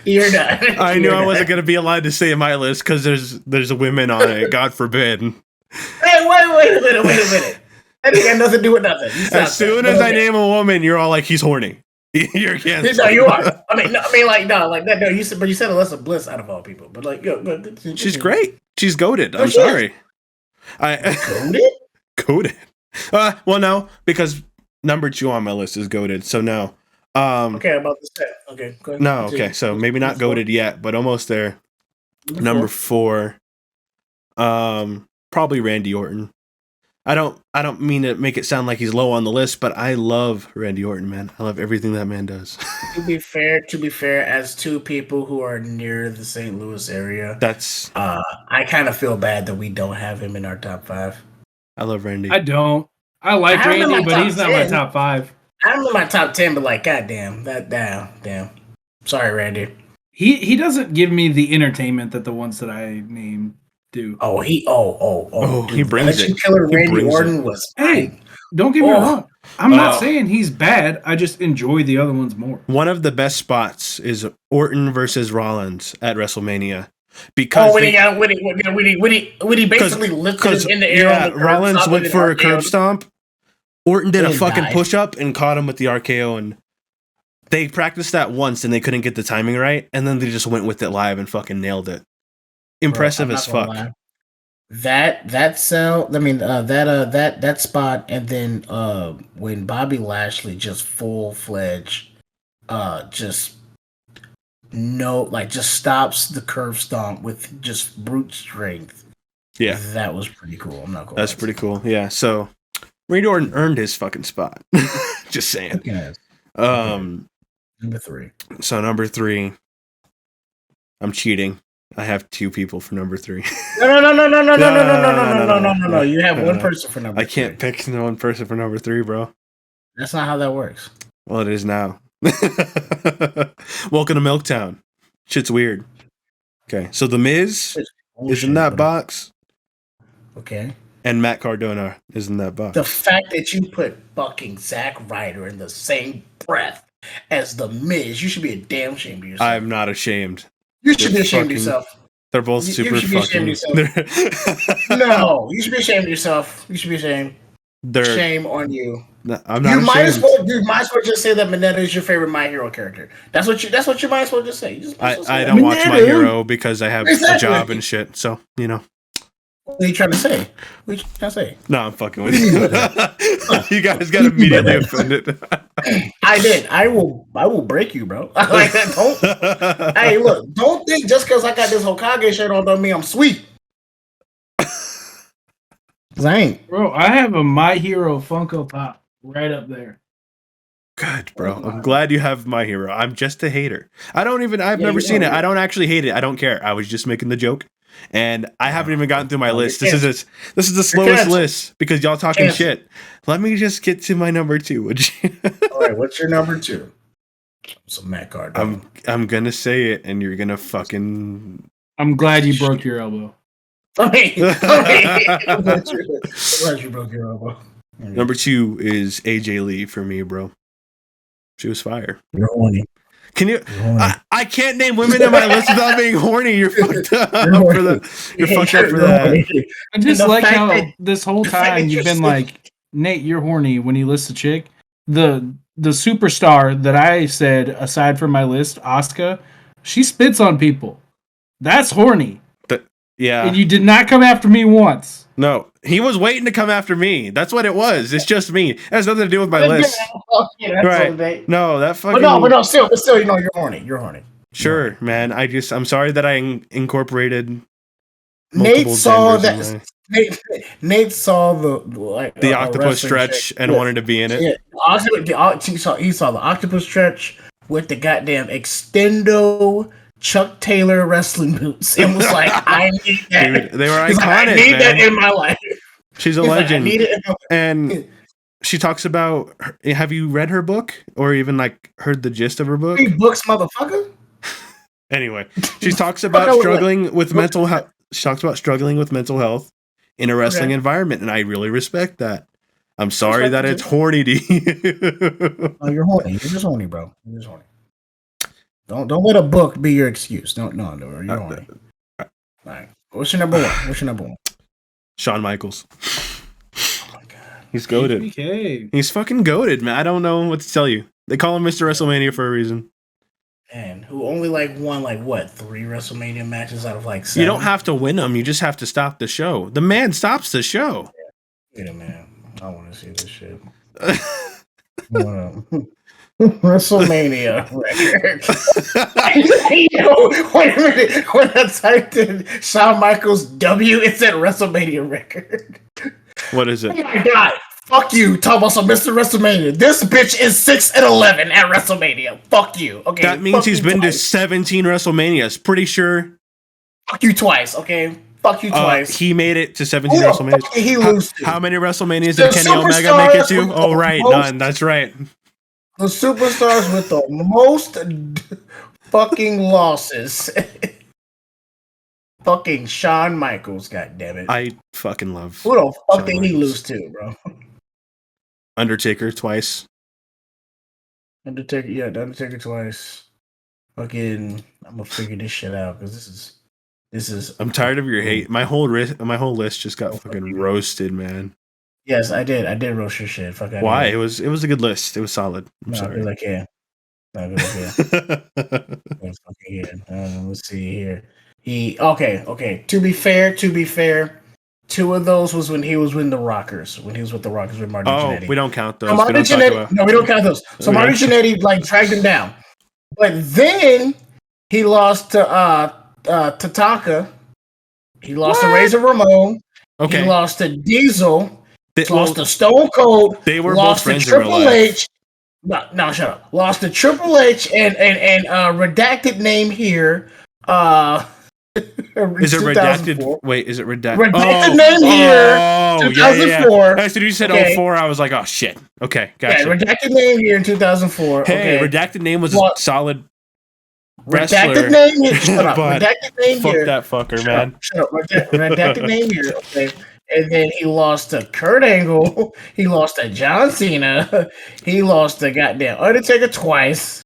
You're not. I knew I wasn't going to be allowed to say my list because there's women on it. God forbid. Hey, wait a minute. That ain't got nothing to do with nothing. As soon as I name a woman, you're all like, he's horny. You're canceled. No, you are. Like that. No, you said Alexa Bliss out of all people, but like, She's great. She's goated. I'm she sorry. Goated? Goated. Well, no, because number 2 on my list is goated. So no. Okay, about the set. Okay, go ahead. No, okay. So maybe not goated yet, but almost there. Number 4. Probably Randy Orton. I don't mean to make it sound like he's low on the list, but I love Randy Orton, man. I love everything that man does. To be fair, as two people who are near the St. Louis area, That's I kind of feel bad that we don't have him in our top 5. I love Randy. I don't. I like I have him in Randy, my but top he's not my 10. top 5. I'm in my top 10, but like, goddamn, damn. Sorry, Randy. He doesn't give me the entertainment that the ones that I named do. Oh, he brings it. Killer He Randy brings Orton was. Hey, don't get me wrong. I'm not saying he's bad. I just enjoy the other ones more. One of the best spots is Orton versus Rollins at WrestleMania. Because when he basically lifted him in the air. Yeah, on the Rollins went for a curb stomp. Orton did a Then fucking died. push up and caught him with the RKO, and they practiced that once and they couldn't get the timing right, and then they just went with it live and fucking nailed it. Impressive as fuck. That spot, and then when Bobby Lashley just full-fledged just stops the curve stomp with just brute strength. Yeah. That was pretty cool. I'm not gonna That's pretty cool. Yeah. So Randy Orton earned his fucking spot. Just saying. Okay. Number 3. So number 3. I'm cheating. I have 2 people for number 3. No. You have one person for number 3. I can't pick one person for number 3, bro. That's not how that works. Well, it is now. Welcome to Milktown. Shit's weird. Okay, so The Miz is in that box. Okay. And Matt Cardona is in that box. The fact that you put fucking Zack Ryder in the same breath as the Miz, you should be a damn ashamed of yourself. I'm not ashamed. You should be ashamed of yourself. They're both super you should be fucking. ashamed of yourself. No, you should be ashamed of yourself. You should be ashamed. Shame on you. No, I'm not. You ashamed. might as well just say that Mineta is your favorite My Hero character. That's what you might as well just say. I don't watch My Hero because I have a job and shit. So you know. What are you trying to say? What are you trying to say? No, I'm fucking with you. You guys got immediately offended. I did. I will break you, bro. Like that. Don't. Hey, look. Don't think just because I got this Hokage shirt on don't mean I'm sweet. 'Cause I ain't. Bro, I have a My Hero Funko Pop right up there. Good, bro. I'm glad you have My Hero. I'm just a hater. I've never seen it. I don't actually hate it. I don't care. I was just making the joke. And I haven't even gotten through my list. This is the slowest list because y'all talking shit. Let me just get to my number 2, would you? All right, what's your number 2? Some Matt card. I'm gonna say it, and you're gonna fucking. I'm glad you broke your elbow. I'm glad you broke your elbow. Number 2 is AJ Lee for me, bro. She was fire. You're horny. Can you? I can't name women in my list without being horny. You're fucked up You're fucked up for that. I just like how this whole time you've been like, Nate, you're horny when you list a chick. The superstar that I said aside from my list, Asuka, she spits on people. That's horny. Yeah. And you did not come after me once. No, he was waiting to come after me. That's what it was. It's just me. It has nothing to do with my list. Right. No, that fucking. But no, still, you know, you're horny. You're horny. Sure, man. I'm sorry that I incorporated. Nate saw that. Nate saw the octopus stretch and wanted to be in it. Yeah, he saw the octopus stretch with the goddamn extendo Chuck Taylor wrestling boots. It was like, I need that. Dude, they were iconic. I need that in my life. She's a legend. And she talks about. Have you read her book or even like heard the gist of her book? 3 books, motherfucker. Anyway, she talks about struggling with mental health. She talks about struggling with mental health in a wrestling environment, and I really respect that. I'm sorry that it's horny to you. Oh, you're horny. You're just horny, bro. You're just horny. Don't let a book be your excuse. No, you're horny. All right. What's your number 1? Shawn Michaels. Oh my god. He's goated. HBK. He's fucking goated, man. I don't know what to tell you. They call him Mr. WrestleMania for a reason. And who only won 3 WrestleMania matches out of 7? You don't have to win them. You just have to stop the show. The man stops the show. Wait a minute. I want to see this shit. WrestleMania record. Wait a minute. When I typed in Shawn Michaels W, it said WrestleMania record. What is it? Oh my god. Fuck you. Talk about some Mr. WrestleMania. This bitch is 6-11 at WrestleMania. Fuck you. Okay. That means he's been to 17 WrestleManias. Pretty sure. Fuck you twice. Okay. Fuck you twice. He made it to 17 WrestleManias. He lose to? How many WrestleManias did Kenny Omega make it to? Oh, right. None. That's right. The superstars with the most fucking losses. Fucking Shawn Michaels, goddammit. I fucking love. Who the fuck Shawn did he Michaels. lose to, bro? Undertaker twice. Undertaker, the Undertaker twice. Fucking, I'm gonna figure this shit out because this is. I'm tired of your hate. My whole list just got fucking roasted, man. Yes, I did. I did roast your shit. Fuck. Why? It was a good list. It was solid. I'm sorry. Like yeah. Let's see here. Okay. To be fair, 2 of those was when he was with the Rockers. When he was with the Rockers with Marty Jannetty. Oh, we don't count those. No, we don't count those. So Marty Jannetty dragged him down. But then he lost to Taka. He lost to Razor Ramon. Okay. He lost to Diesel. Lost to Stone Cold. They were lost both friends to Triple in real life. H. No, shut up. Lost to Triple H and redacted name here. Is it redacted? Wait, is it redacted? Redacted name here. Oh, 2004. Yeah. As soon as you said 04, I was like, oh shit. Okay, gotcha. Yeah, redacted name here in 200004. Hey, redacted name was a solid wrestler. Redacted name here. Shut up. But redacted name fuck here. that fucker, man. Shut up. Redacted name here. Okay. and then he lost to Kurt Angle. He lost to John Cena. He lost to goddamn Undertaker twice.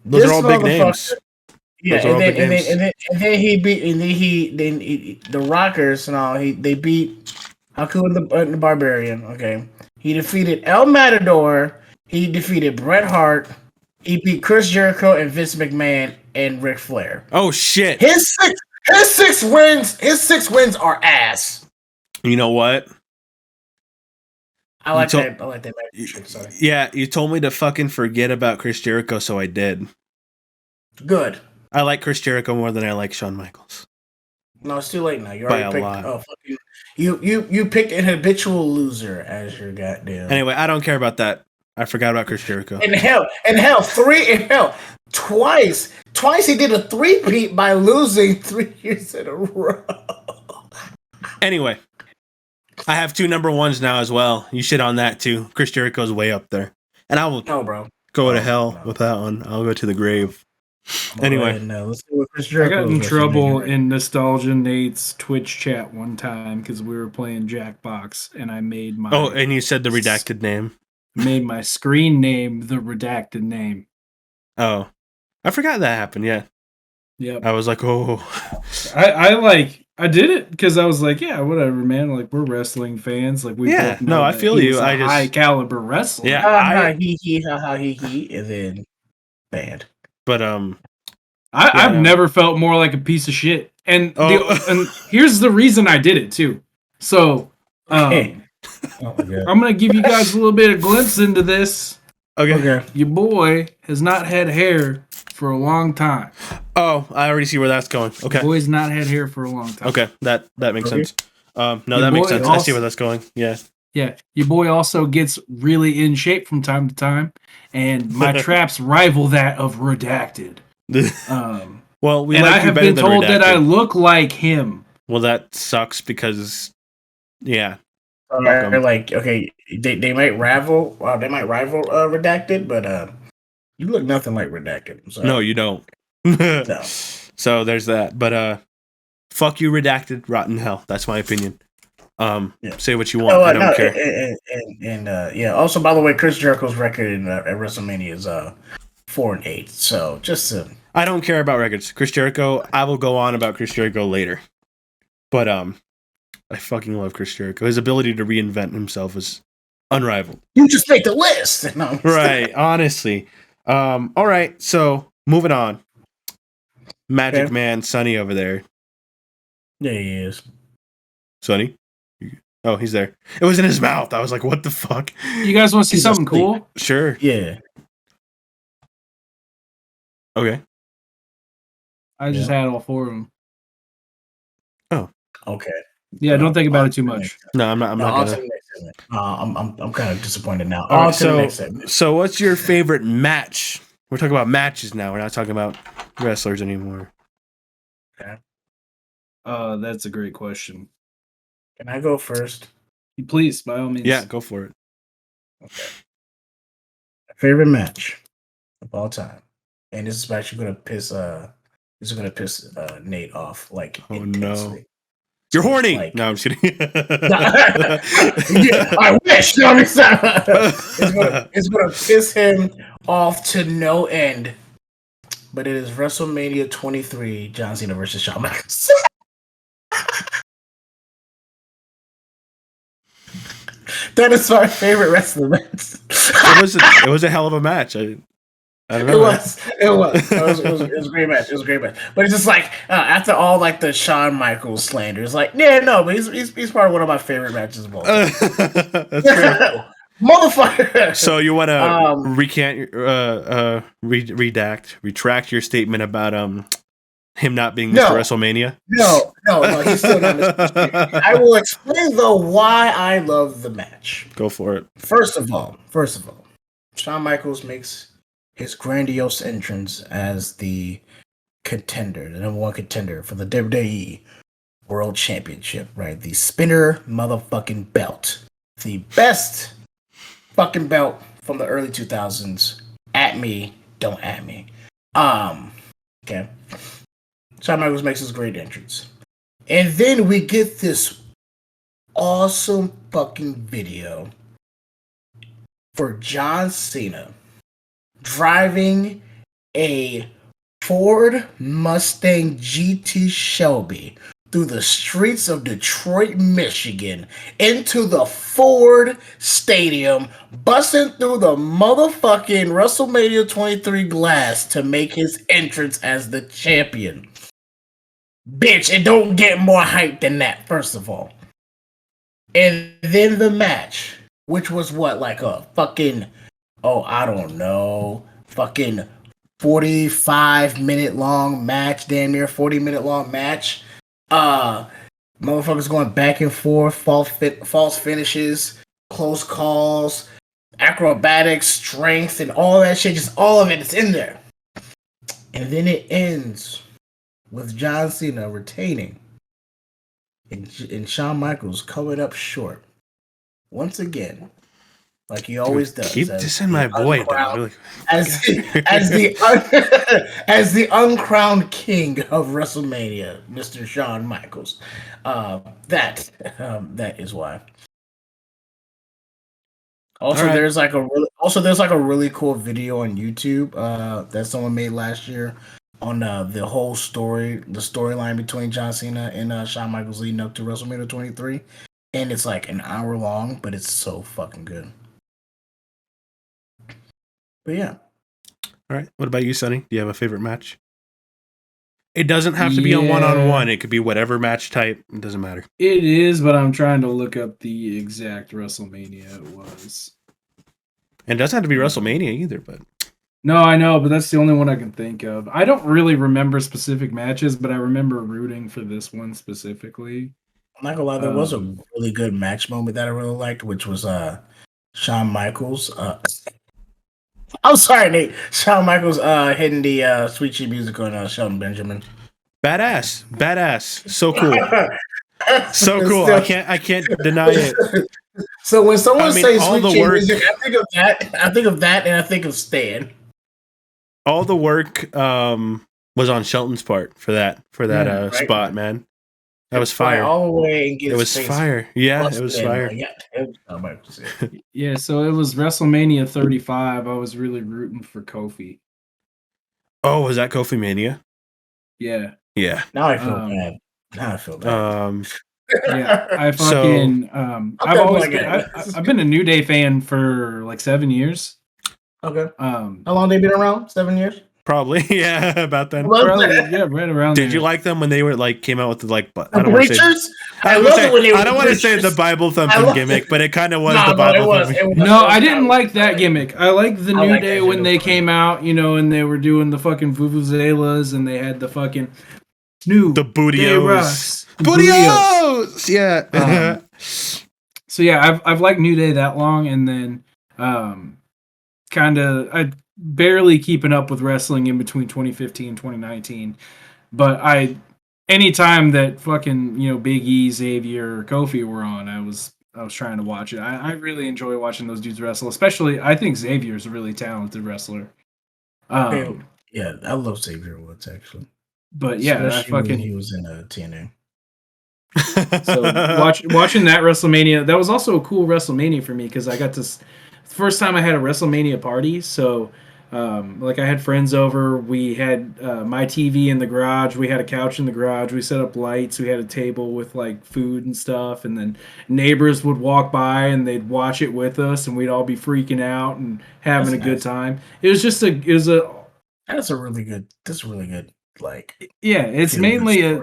Those are all big names. Yeah, Those are all big names. and then he beat the Rockers and all. They beat Haku and the Barbarian. Okay, he defeated El Matador. He defeated Bret Hart. He beat Chris Jericho and Vince McMahon and Ric Flair. Oh shit! His six wins. His 6 wins are ass. You know what? I like that. Sorry. Yeah, you told me to fucking forget about Chris Jericho, so I did. Good. I like Chris Jericho more than I like Shawn Michaels. No, it's too late now. You By already a picked. lot. Oh, fucking, you picked an habitual loser as your goddamn. Anyway, I don't care about that. I forgot about Chris Jericho. Twice he did a 3-peat by losing 3 years in a row. Anyway, I have 2 number ones now as well. You shit on that too. Chris Jericho's way up there, and I will bro. go to hell with that one. I'll go to the grave. Anyway, let's see what Chris I Jericho. got in trouble in Nostalgia Nate's Twitch chat one time because we were playing Jackbox, and I made my and you said the redacted name. Made my screen name the redacted name. Oh, I forgot that happened. Yeah. Yep. I was like, oh. I did it because I was like, yeah, whatever, man. Like, we're wrestling fans. Like, we both know I that feel he you. was I a just high caliber wrestler. Yeah. He, and then banned. But I've never felt more like a piece of shit. And and here's the reason I did it too. So, I'm gonna give you guys a little bit of glimpse into this. Okay. Your boy has not had hair for a long time. Oh, I already see where that's going. Okay. Your boy's not had hair for a long time. Okay, that makes sense. No, Your that makes boy sense. I see where that's going. Yeah. Yeah, your boy also gets really in shape from time to time, and my traps rival that of Redacted. Well, we and like I you have better been than told Redacted. that I look like him. Well, that sucks because, yeah. Like, okay, they might rival. They might rival Redacted, but you look nothing like Redacted. So. No, you don't. No. So there's that. But fuck you, Redacted. Rotten hell. That's my opinion. Say what you want. I don't care. And also, by the way, Chris Jericho's record at WrestleMania is 4-8. So just I don't care about records. Chris Jericho. I will go on about Chris Jericho later. But I fucking love Chris Jericho. His ability to reinvent himself is unrivaled. You just make the list. No. Right. Honestly. All right. So moving on. Magic Man, Sonny over there. There he is. Sonny. Oh, he's there. It was in his mouth. I was like, what the fuck? You guys want to see something cool? Sure. Yeah. Okay. I just had all 4 of them. Oh. Okay. Yeah, don't think about it too much. No, I'm not. I'm not gonna. I'm kind of disappointed now. All right, so what's your favorite match? We're talking about matches now. We're not talking about wrestlers anymore. Okay. That's a great question. Can I go first? Please, by all means. Yeah, go for it. Okay. Favorite match of all time, and this is actually gonna piss. This is gonna piss Nate off. Like, oh intensely. no, you're horny. Like, no, I'm just kidding. Yeah, I wish. No, it's gonna piss him off to no end. But it is WrestleMania 23, John Cena versus Shawn Michaels. That is my favorite wrestling match. It was a hell of a match. I don't know. It was a great match. It was a great match. But it's just like after all like the Shawn Michaels slander, it's like but he's probably one of my favorite matches of all time. That's fair. Motherfucker. So you want to recant your retract your statement about him not being Mr. WrestleMania? No, he's still not Mr. WrestleMania. I will explain though why I love the match. Go for it. First of all, Shawn Michaels makes his grandiose entrance as the contender, the number 1 contender for the WWE World Championship, right? The spinner motherfucking belt. The best fucking belt from the early 2000s. At me, don't at me. Okay. Shawn Michaels makes his great entrance. And then we get this awesome fucking video for John Cena driving a Ford Mustang GT Shelby through the streets of Detroit, Michigan, into the Ford Stadium, busting through the motherfucking WrestleMania 23 glass to make his entrance as the champion. Bitch, it don't get more hype than that, first of all. And then the match, which was what, like a fucking, I don't know, fucking 45-minute long match, damn near 40-minute long match. Motherfuckers going back and forth, false finishes, close calls, acrobatics, strength, and all that shit. Just all of it is in there. And then it ends with John Cena retaining and Shawn Michaels coming up short once again, like he always does. Keep dissing my boy, dog. As the uncrowned king of WrestleMania, Mr. Shawn Michaels. That is why. Also, there's like a really cool video on YouTube that someone made last year on the whole story, the storyline between John Cena and Shawn Michaels leading up to WrestleMania 23, and it's like an hour long, but it's so fucking good. But yeah. All right. What about you, Sonny? Do you have a favorite match? It doesn't have to be a one-on-one. It could be whatever match type. It doesn't matter. It is, but I'm trying to look up the exact WrestleMania it was. And it doesn't have to be WrestleMania either, but... No, I know, but that's the only one I can think of. I don't really remember specific matches, but I remember rooting for this one specifically. I'm not gonna lie, there was a really good match moment that I really liked, which was Shawn Michaels. I'm sorry, Nate. Shawn Michaels hitting the Sweet Cheap Music on Shelton Benjamin. Badass. So cool. So cool. I can't deny it. So when someone says Sweet Cheap Music, I think of that, and I think of Stan. All the work was on Shelton's part for that spot, man. That was fire. All the way and get it was fire. Yeah, it was fire. Yeah, so it was WrestleMania 35. I was really rooting for Kofi. Oh, was that Kofi Mania? Yeah. Yeah. Now I feel bad. Yeah, I fucking I've been a New Day fan for like 7 years. Okay. How long they been around? 7 years? Probably, yeah, about then. Probably, yeah, right around. Did you like them when they were like came out with the like? I don't want to say. I don't want to say the Bible thumping gimmick, but it kind of was the Bible thumping. No, I didn't like that gimmick. I liked the New Day when they came out, and they were doing the fucking vuvuzelas and they had the fucking the bootios. Bootios, yeah. So yeah, I've liked New Day that long, and then kind of I barely keeping up with wrestling in between 2015 and 2019, but anytime that fucking Big E, Xavier, or Kofi were on, I was trying to watch it. I really enjoy watching those dudes wrestle, especially I think Xavier's a really talented wrestler. Yeah, I love Xavier Woods actually. But yeah, especially when he was in TNA. So watching that WrestleMania, that was also a cool WrestleMania for me because I got to first time I had a WrestleMania party. So like I had friends over, we had my TV in the garage, we had a couch in the garage, we set up lights, we had a table with like food and stuff, and then neighbors would walk by and they'd watch it with us, and we'd all be freaking out and having a good time. That's really good. Like, yeah, it's mainly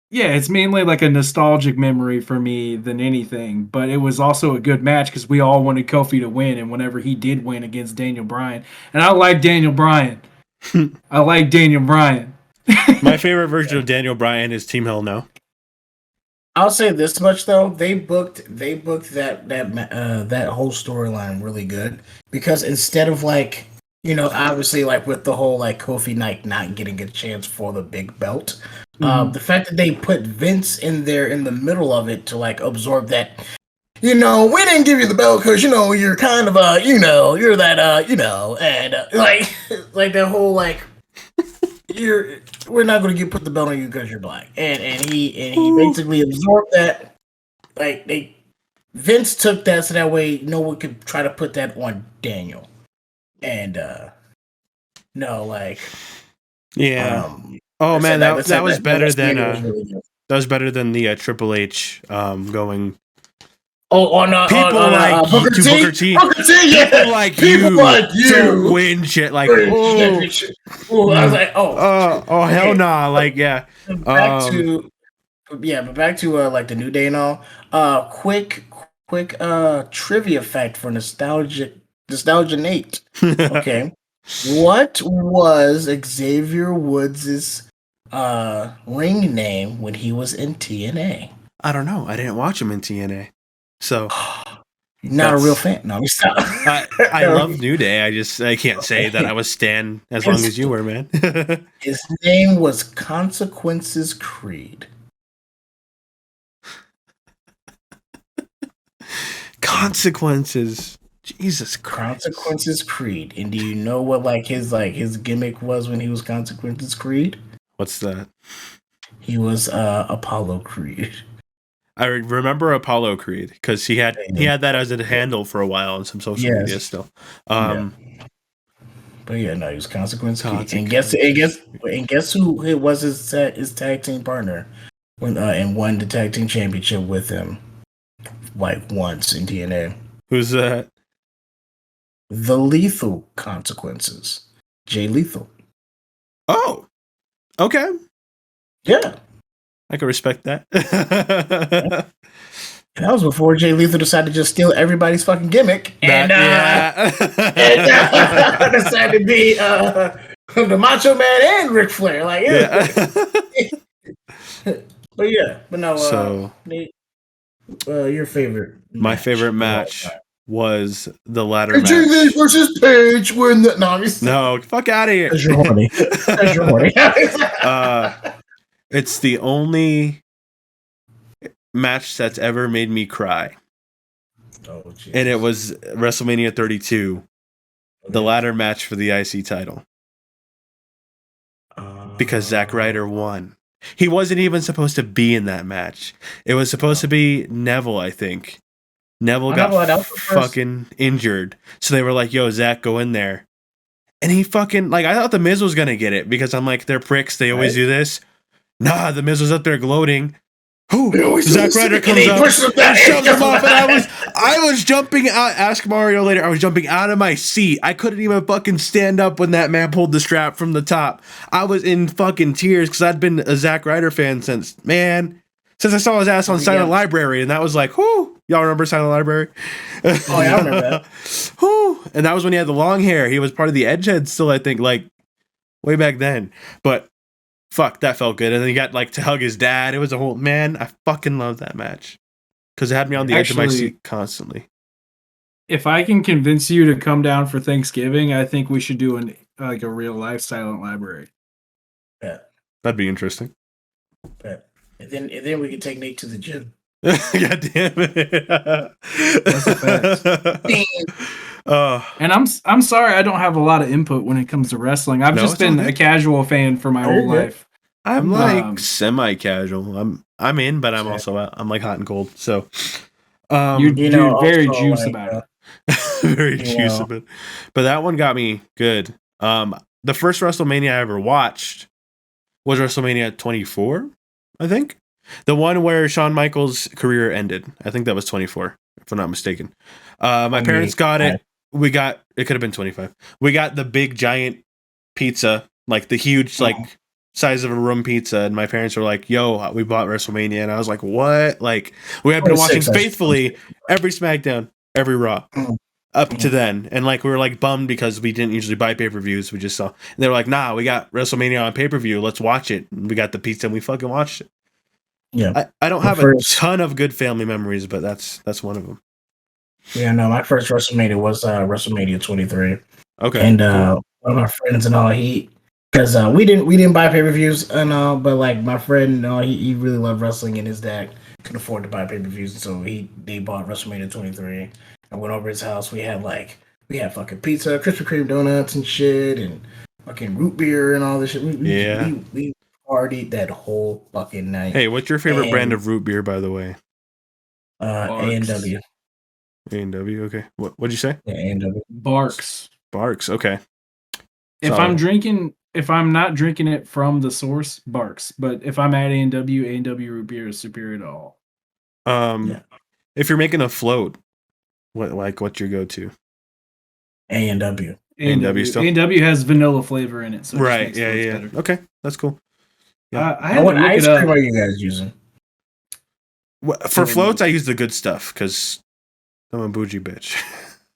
it's mainly like a nostalgic memory for me than anything, but it was also a good match because we all wanted Kofi to win, and whenever he did win against Daniel Bryan, and I like Daniel Bryan. My favorite version of Daniel Bryan is Team Hell No. I'll say this much though, they booked that whole storyline really good because instead of like, obviously like with the whole like Kofi not getting a chance for the big belt, the fact that they put Vince in there in the middle of it to like absorb that, we didn't give you the belt because you're kind of you're that and like that whole like we're not going to put the belt on you because you're black, and he basically absorbed that Vince took that so that way no one could try to put that on Daniel. And no, like oh man, that was better than really that was better than the Triple H going. Oh, on people like Booker T? Booker T. Booker T, yeah. People like you to win shit like I was like, hell nah, like yeah. Back to like the New Day and all. Quick trivia fact for nostalgia Nate. Okay. What was Xavier Woods' ring name when he was in TNA? I don't know. I didn't watch him in TNA. So you're not a real fan. No, stop. I love New Day. I can't say that I was Stan as long as you were, man. His name was Consequences Creed. Consequences. Jesus Christ. Consequences Creed. And do you know what his gimmick was when he was Consequences Creed? What's that? He was Apollo Creed. I remember Apollo Creed because he had that as a handle for a while on some social media still. But yeah, no, he was Consequence Creed. And guess who it was his tag team partner when and won the tag team championship with him like once in TNA. Who's that? The Lethal Consequences. Jay Lethal. Oh. Okay. Yeah. I can respect that. That was before Jay Lethal decided to just steal everybody's fucking gimmick and decided to be the Macho Man and Ric Flair. Like, but no. So, Nate, your favorite? My favorite match was the ladder match. JV versus Page. No, fuck out of here. You're horny. It's the only match that's ever made me cry. Oh, geez. And it was WrestleMania 32, the ladder match for the IC title. Because Zack Ryder won. He wasn't even supposed to be in that match. It was supposed to be Neville, I think. Neville got fucking injured. So they were like, yo, Zack, go in there. And he fucking, I thought The Miz was going to get it because I'm like, they're pricks. They always do this. Nah, The Miz was up there gloating. Zack Ryder comes up and shoves him off, and I was jumping out. Ask Mario later. I was jumping out of my seat. I couldn't even fucking stand up when that man pulled the strap from the top. I was in fucking tears because I'd been a Zack Ryder fan since I saw his ass on Silent Library, and that was like, whoo. Y'all remember Silent Library? Oh, yeah, I remember that. Whoo. And that was when he had the long hair. He was part of the Edgeheads still, I think, way back then. But fuck, that felt good. And then he got to hug his dad. It was a whole I fucking love that match because it had me on the edge of my seat constantly. If I can convince you to come down for Thanksgiving, I think we should do a real life Silent Library. Yeah, that'd be interesting. Yeah. And then we can take Nate to the gym. God damn it! That's a fact. And I'm sorry I don't have a lot of input when it comes to wrestling. I've just been a casual fan for my whole life. I'm semi-casual. I'm in, but I'm also out. I'm hot and cold. So you're very juice about it. Very juice about it. But that one got me good. The first WrestleMania I ever watched was WrestleMania 24, I think. The one where Shawn Michaels' career ended. I think that was 24, if I'm not mistaken. My parents got it. It could have been 25. We got the big giant pizza, the huge, size of a room pizza. And my parents were like, yo, we bought WrestleMania. And I was like, what? We had been watching faithfully every SmackDown, every Raw up to then. And we were bummed because we didn't usually buy pay-per-views. We just saw. And they were like, nah, we got WrestleMania on pay-per-view. Let's watch it. And we got the pizza and we fucking watched it. Yeah. I don't have a ton of good family memories, but that's one of them. Yeah, no, my first WrestleMania was WrestleMania 23. Okay. And one of my friends and all, because we didn't buy pay-per-views and all, but my friend, he really loved wrestling and his dad couldn't afford to buy pay-per-views, so they bought WrestleMania 23. I went over his house. We had fucking pizza, Krispy Kreme donuts and shit, and fucking root beer and all this shit. We partied that whole fucking night. Hey, what's your favorite brand of root beer, by the way? A&W. A&W, okay. What'd you say? Yeah, A&W. Barks. Barks, okay. If Solid. if I'm not drinking it from the source, Barks. But if I'm at A&W root beer is superior to all. If you're making a float, what's your go-to? A&W. A&W still? A&W has vanilla flavor in it, so it just makes floats better. Okay, that's cool. Yeah. I had to look ice it up. cream are you guys using? For floats, I use the good stuff because I'm a bougie bitch.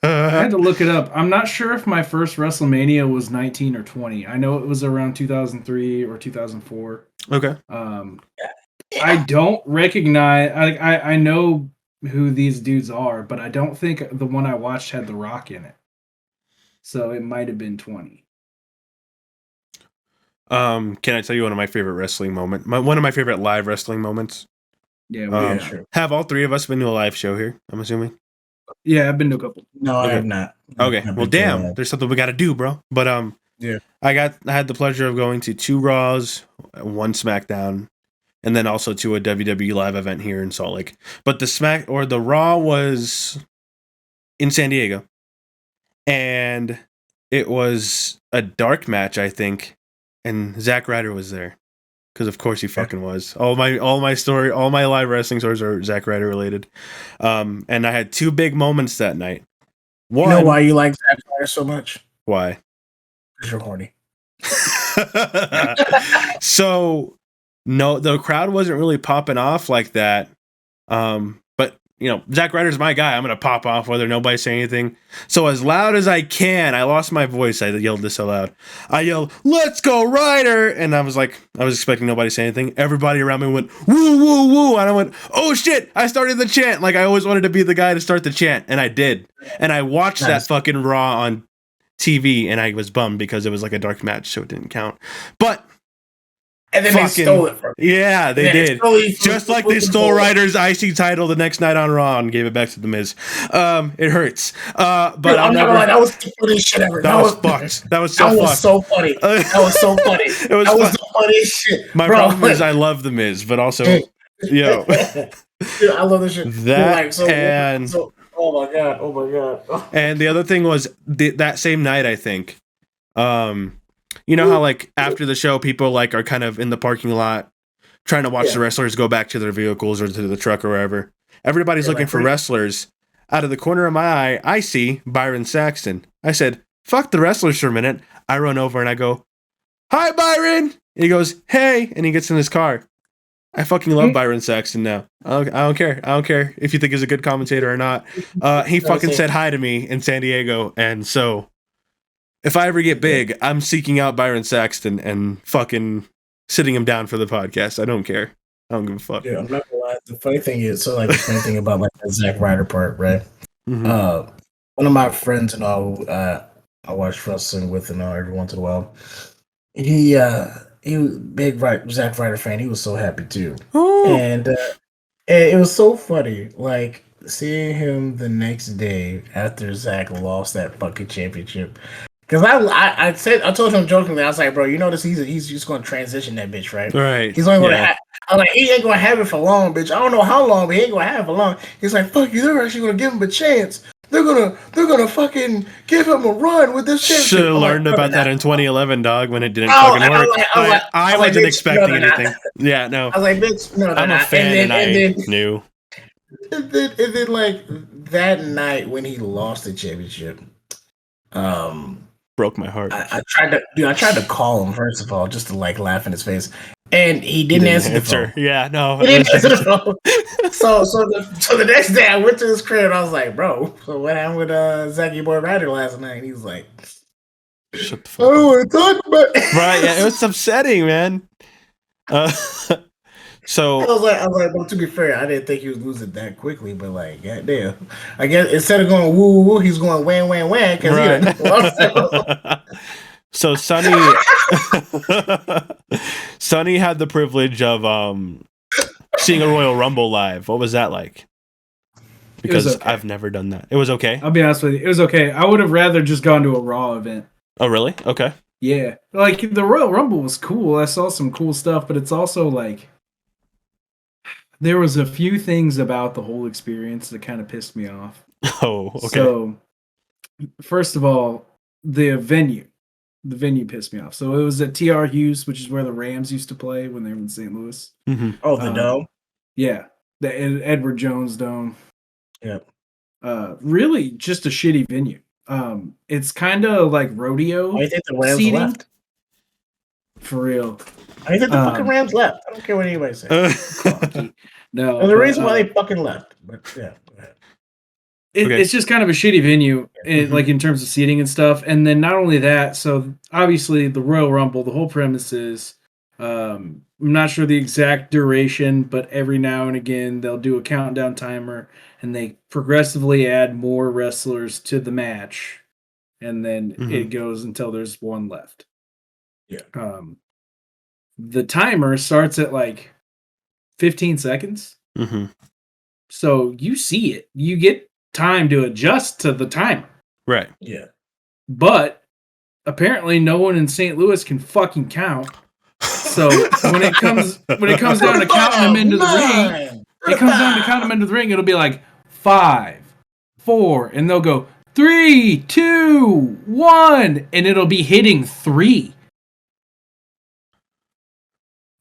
I had to look it up. I'm not sure if my first WrestleMania was 19 or 20. I know it was around 2003 or 2004. Okay. I don't recognize. I know who these dudes are, but I don't think the one I watched had The Rock in it. So it might have been 20. Can I tell you one of my favorite wrestling moments? One of my favorite live wrestling moments. Yeah, sure. Have all three of us been to a live show here? I'm assuming. Yeah, I've been to a couple. No, Okay. I have not. Okay. Well, damn. There's something we got to do, bro. But yeah. I had the pleasure of going to 2 Raws, 1 SmackDown, and then also to a WWE live event here in Salt Lake. But the Raw was in San Diego, and it was a dark match, I think, and Zack Ryder was there. Because of course he fucking was. All my live wrestling stories are Zack Ryder related. And I had 2 big moments that night. One, you know why you like Zack Ryder so much? Why? Because you're horny. So no, the crowd wasn't really popping off like that. But Zack Ryder's my guy. I'm gonna pop off whether nobody say anything. So as loud as I can, I lost my voice. I yelled this so loud. I yelled, "Let's go, Ryder!" And I was expecting nobody to say anything. Everybody around me went, "Woo, woo, woo!" And I went, "Oh shit!" I started the chant. Like I always wanted to be the guy to start the chant, and I did. And I watched that fucking Raw on TV, and I was bummed because it was like a dark match, so it didn't count. But and then they stole it from me. Yeah, they did. Just like they stole Ryder's IC title the next night on Raw and gave it back to The Miz. It hurts. But dude, I'm not gonna lie, that was the funniest shit ever. That was fucked. That was so fucked. That was so funny. That was so funny. That was the funniest shit. My problem is I love The Miz, but also, dude, I love this shit. That oh my god. And the other thing was that same night, I think. You know how like after the show, people like are kind of in the parking lot trying to watch the wrestlers go back to their vehicles or to the truck or wherever. Everybody's looking for wrestlers. Out of the corner of my eye, I see Byron Saxton. I said, "Fuck the wrestlers for a minute." I run over and I go, "Hi, Byron." And he goes, "Hey," and he gets in his car. I fucking love Byron Saxton now. I don't care. I don't care if you think he's a good commentator or not. He fucking said hi to me in San Diego, and so if I ever get big, I'm seeking out Byron Saxton and fucking sitting him down for the podcast. I don't care. I don't give a fuck. Yeah, I'm not gonna lie. The funny thing is, the funny thing about like the Zack Ryder part, right? Mm-hmm. One of my friends and all, I watch wrestling with and all every once in a while. He was big Zack Ryder fan. He was so happy too, and it was so funny, like seeing him the next day after Zack lost that fucking championship. Because I told him jokingly, I was like, bro, you notice he's just going to transition that bitch, right? Right. He's only going to I'm like, he ain't going to have it for long, bitch. I don't know how long, but he ain't going to have it for long. He's like, fuck you, they're actually going to give him a chance. They're gonna fucking give him a run with this shit. Should have learned about that in 2011, dog, when it didn't fucking work. I wasn't expecting anything. Yeah, no. I was like, bitch, no, I'm a fan, and I knew. And then, like that night when he lost the championship, broke my heart. I tried to call him first of all, just to like laugh in his face, and he didn't answer the phone. Yeah, no. He didn't answer the phone. So the next day I went to his crib and I was like, bro, so what happened with Zachy Boy Ryder last night? And he was like, shut the fuck I don't want to talk about it. Right, yeah, it was upsetting, man. So I was like, well, to be fair, I didn't think he was losing that quickly, but like, goddamn, I guess instead of going woo woo woo, he's going wham wham wham because So Sonny had the privilege of seeing a Royal Rumble live. What was that like? Because I've never done that. It was okay. I'll be honest with you, it was okay. I would have rather just gone to a Raw event. Oh, really? Okay. Yeah, like the Royal Rumble was cool. I saw some cool stuff, but it's also like There was a few things about the whole experience that kind of pissed me off. Oh, okay. So, first of all, the venue pissed me off. So it was at TR Hughes, which is where the Rams used to play when they were in St. Louis. Mm-hmm. Oh, the dome. Yeah, the Edward Jones Dome. Yep. Really, just a shitty venue. It's kind of like rodeo. I think the Rams seating. left. For real. I think the fucking Rams left. I don't care what anybody says. No, There's a reason why they fucking left. But yeah, go ahead. It's just kind of a shitty venue, like in terms of seating and stuff. And then not only that, so obviously the Royal Rumble, the whole premise is, I'm not sure the exact duration, but every now and again they'll do a countdown timer and they progressively add more wrestlers to the match. And then it goes until there's one left. Yeah. The timer starts at like 15 seconds. Mm-hmm. So you see it. You get time to adjust to the timer. Right. Yeah. But apparently no one in St. Louis can fucking count. So when it comes down to counting them into the ring, it'll be like 5, 4, and they'll go 3, 2, 1, and it'll be hitting 3.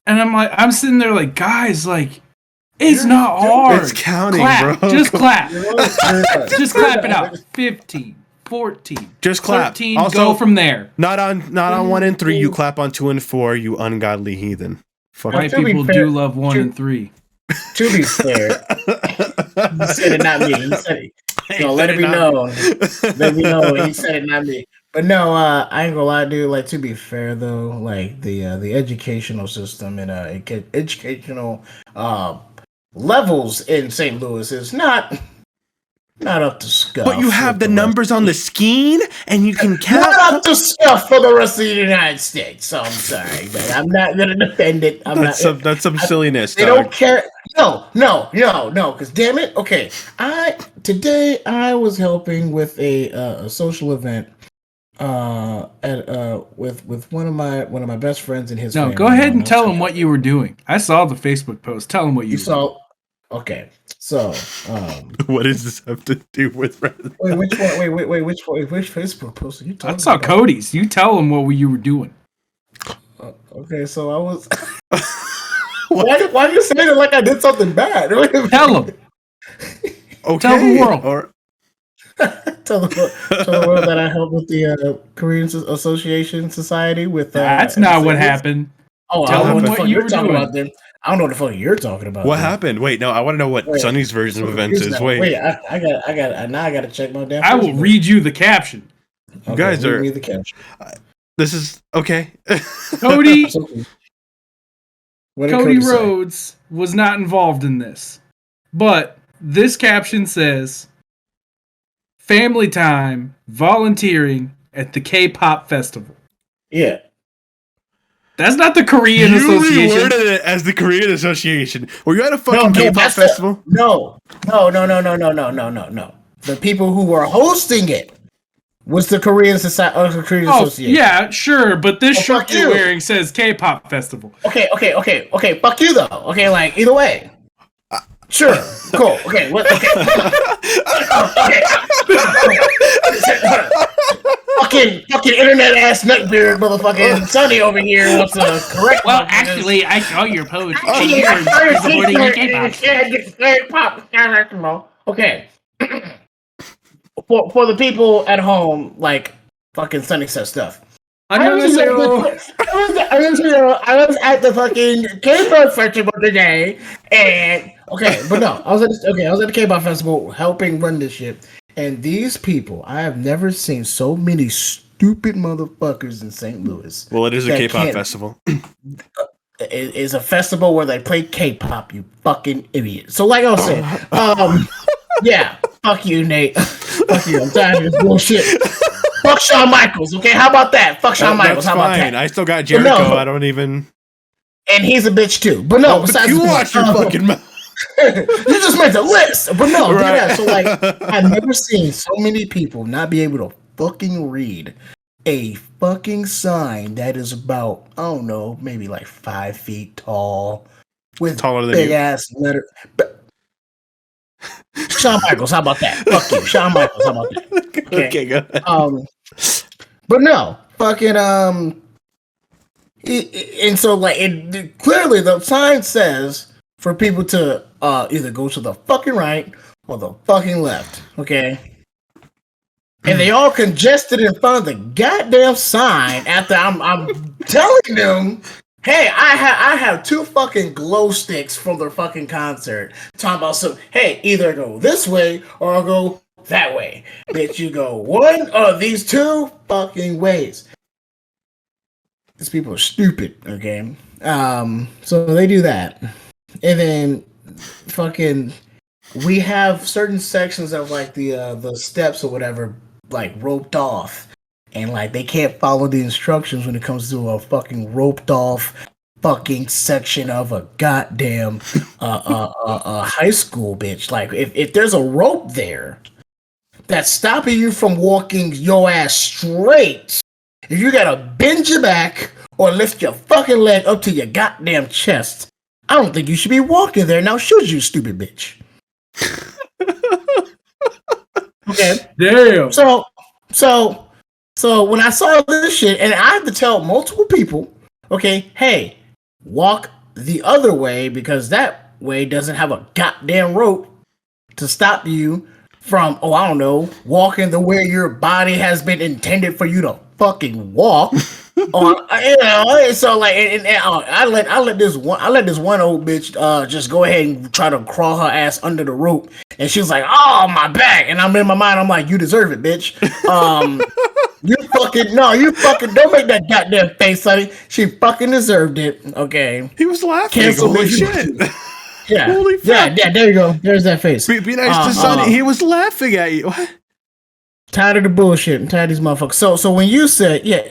And I'm sitting there like, guys, like, it's not hard. It's counting, clap. bro. Just clap. Just clap it out. 15, 14. Just clap. 13, Also, go from there. Not on 1 and 3. You clap on 2 and 4. You ungodly heathen. Fuck. White To be people fair- do love 1 and 3. To be fair, he said it, not me. He said it. So let it be known. Let me know. He said it, not me. But no, I ain't gonna lie, dude. Like, to be fair though, like the educational system and educational levels in St. Louis is not up to scuff. But you have the numbers on the scheme, and you can count. Not up to scuff for the rest of the United States. So I'm sorry, man. I'm not gonna defend it. That's some silliness. They don't care. No. Because damn it. Okay, today I was helping with a social event. With one of my best friends and his. No, family. go ahead and tell them what you were doing. I saw the Facebook post. Tell them what you saw. Okay, so what does this have to do with? Wait, which one? Wait, which Facebook post are you talking about? I saw Cody's. You tell them what you were doing. Okay, so I was. Why are you saying it like I did something bad? Tell them. Okay. Tell the world. Tell the world that I helped with the Korean Association Society with. That's not what happened. Oh, tell them what you were talking about. Then I don't know what the fuck you're talking about. What happened? Wait, no, I want to know what Sonny's version of events is. Wait, I got to check my damn. I will read you the caption. You guys are. Read the caption. This is okay. Cody Rhodes was not involved in this, but this caption says, "Family time volunteering at the K-pop festival." Yeah. That's not the Korean Association. You reworded it as the Korean Association. Were you at a fucking K-pop festival? No. The people who were hosting it was the Korean Association. Yeah, sure, but this shirt you're wearing says K-pop festival. Okay. Fuck you though. Okay, like either way. Sure. Cool. Okay. What? Okay. Fucking internet ass nutbeard motherfucking Sonny over here wants to correct. Well, actually, I saw your post. Okay. For the people at home, like fucking Sonny says stuff. I was at the fucking K-pop festival today, and but no, I was at the K-pop festival helping run this shit. And these people, I have never seen so many stupid motherfuckers in St. Louis. Well, it is a K-pop festival. It is a festival where they play K-pop, you fucking idiot. So like I was saying, yeah, fuck you, Nate. Fuck you, I'm tired of this bullshit. Fuck Shawn Michaels, okay? How about that? Fuck Shawn Michaels, how about that? I still got Jericho, I don't even... And he's a bitch too. But no, besides... You watch your fucking mouth. You just made the list, but no, right. Yeah. So like, I've never seen so many people not be able to fucking read a fucking sign that is about, I don't know, maybe like 5 feet tall, with Taller than big you. ass letter. Shawn Michaels, how about that? Fuck you, Shawn Michaels, how about that? Okay, go ahead. But no, fucking and so like clearly the sign says for people to either go to the fucking right or the fucking left, okay? And they all congested in front of the goddamn sign after I'm telling them, hey, I have 2 fucking glow sticks from their fucking concert. Talking about some, hey, either go this way or I'll go that way. Bitch, you go one of these 2 fucking ways. These people are stupid, okay? So they do that. And then fucking we have certain sections of like the steps or whatever like roped off. And like they can't follow the instructions when it comes to a fucking roped off fucking section of a goddamn high school, bitch. Like if there's a rope there that's stopping you from walking your ass straight, if you gotta bend your back or lift your fucking leg up to your goddamn chest, I don't think you should be walking there. Now should you, stupid bitch? Okay. Damn. So when I saw this shit, and I had to tell multiple people, okay, hey, walk the other way because that way doesn't have a goddamn rope to stop you from, oh, I don't know, walking the way your body has been intended for you to fucking walk. So like, I let this one old bitch just go ahead and try to crawl her ass under the rope, and she was like, "Oh, my back," and I'm in my mind, I'm like, "You deserve it, bitch." You fucking don't make that goddamn face, Sonny. She fucking deserved it. Okay. He was laughing. Cancel Holy me. shit. Yeah. Holy fuck. Yeah. There you go. There's that face. Be nice to Sonny. He was laughing at you. What? Tired of the bullshit. I'm tired of these motherfuckers. So when you said, yeah.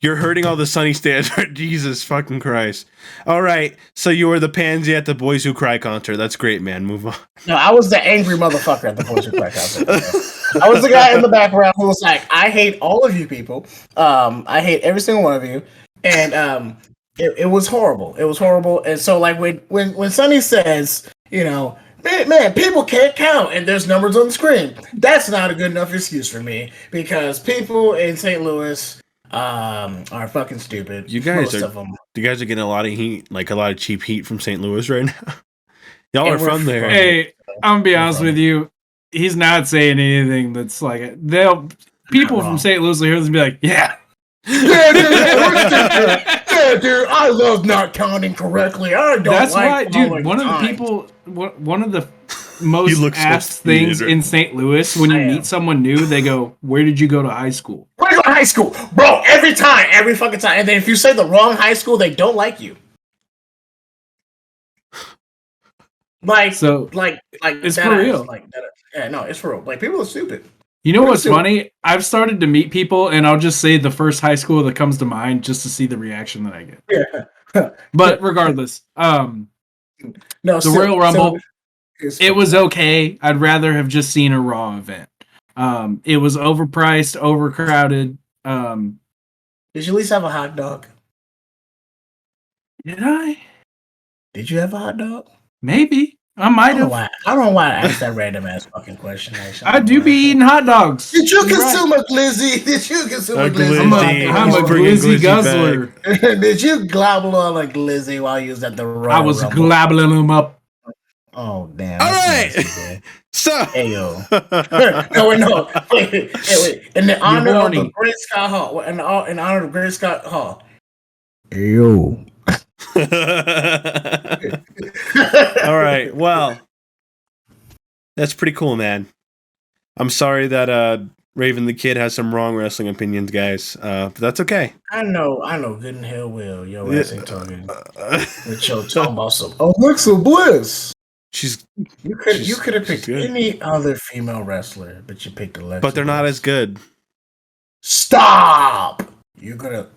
You're hurting all the Sonny stands. Jesus fucking Christ. All right. So you were the pansy at the Boys Who Cry concert. That's great, man. Move on. No, I was the angry motherfucker at the Boys Who Cry concert. I was the guy in the background who was like, I hate all of you people. I hate every single one of you. And it was horrible. It was horrible. And so like when Sonny says, you know, man, people can't count and there's numbers on the screen. That's not a good enough excuse for me because people in St. Louis are fucking stupid. You guys are getting a lot of heat, like a lot of cheap heat from St. Louis right now. Y'all are from there. Hey, I'm gonna be honest with you. He's not saying anything that's like people from St. Louis will hear this and be like, yeah. Yeah, dude, I love not counting correctly. I don't That's like why, dude, one of the most asked things in St. Louis when you meet someone new, they go, where did you go to high school? Where did you go to high school? Bro, every fucking time. And then if you say the wrong high school, they don't like you. Like, it's for real. It's for real. Like, people are stupid. You know what's funny? I've started to meet people, and I'll just say the first high school that comes to mind just to see the reaction that I get. Yeah. But regardless, Royal Rumble, it was okay. I'd rather have just seen a Raw event. It was overpriced, overcrowded. Did you at least have a hot dog? Did I? Did you have a hot dog? Maybe. I might have. I don't know why I asked that random ass fucking question. Actually, I do be eating hot dogs. Did you consume a glizzy? Did you consume a glizzy? I'm a glizzy guzzler. Did you globble on a glizzy while you was at the Royal I was Rumble? globbling them up. Oh damn! All right. Nasty, So, hey yo, no, wait. In the honor of the Great Scott Hall, in honor of Great Scott Hall. Hey yo. all right. Well, that's pretty cool, man. I'm sorry that Raven the Kid has some wrong wrestling opinions, guys. But that's okay. I know good and hell will. Yo, wrestling talking with your talking about some Alexa Bliss. You could have picked any other female wrestler, but you picked Alexa. But they're not as good. Stop! You're gonna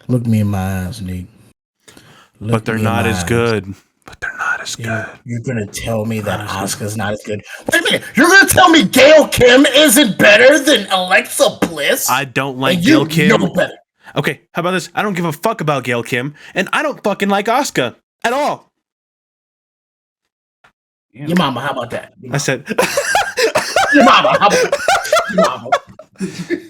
look me in my eyes, Nick. But they're not as good. But they're not as good. You're gonna tell me that Asuka's not as good. Wait a minute. You're gonna tell me Gail Kim isn't better than Alexa Bliss? I don't like Gail Kim. You know better. Okay, how about this? I don't give a fuck about Gail Kim, and I don't fucking like Asuka. at all. Yeah. Your mama, how about that? I said, Your mama, how about that? Your mama.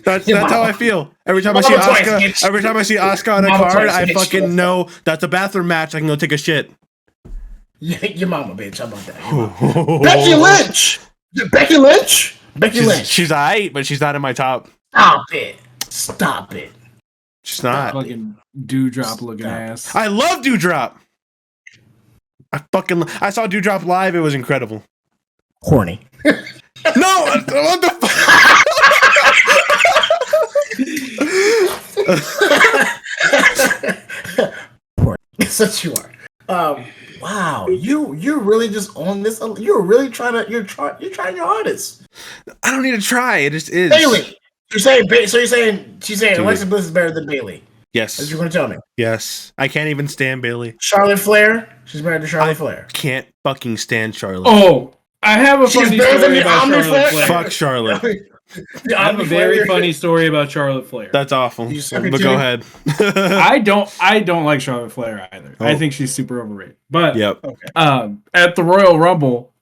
that's Your how mama. I feel every time I Your see mama twice, Asuka. bitch. Every time I see Asuka on a Your mama card, twice, I bitch. fucking know that's a bathroom match. I can go take a shit. Your mama, bitch. How about that? Becky Lynch. Becky Lynch. Becky Lynch. She's alright, but she's not in my top. Stop it. Stop it. She's not. Fucking dewdrop looking Stop. ass. I love Dewdrop. I saw Dewdrop live. It was incredible. Horny. No, what the Horny. Such you are. Wow. You're really just on this. You're really trying to. You're trying your hardest. I don't need to try. It just is. Bailey. You're saying. So you're saying she's saying Dude. Alexa Bliss is better than Bailey. Yes. That's what you're going to tell me. Yes. I can't even stand Bailey. Charlotte Flair. She's married to Charlotte Flair. Can't fucking stand Charlotte. Oh, I have a She's funny better than story the about Omni Charlotte Flair? Flair. Fuck Charlotte. I have a very funny story about Charlotte Flair. That's awful. You suck But it, go too? ahead. I don't like Charlotte Flair either. I Oh. think she's super overrated. But Yep. at the Royal Rumble,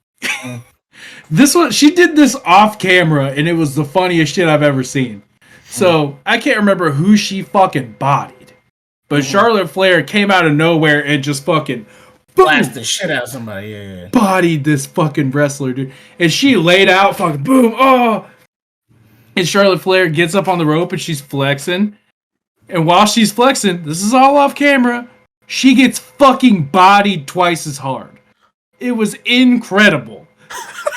she did this off camera, and it was the funniest shit I've ever seen. So I can't remember who she fucking bodied, but Charlotte Flair came out of nowhere and just fucking Blast the shit out of somebody. Yeah. bodied this fucking wrestler, dude. And she laid out, fucking boom, oh. And Charlotte Flair gets up on the rope and she's flexing. And while she's flexing, this is all off camera, she gets fucking bodied twice as hard. It was incredible.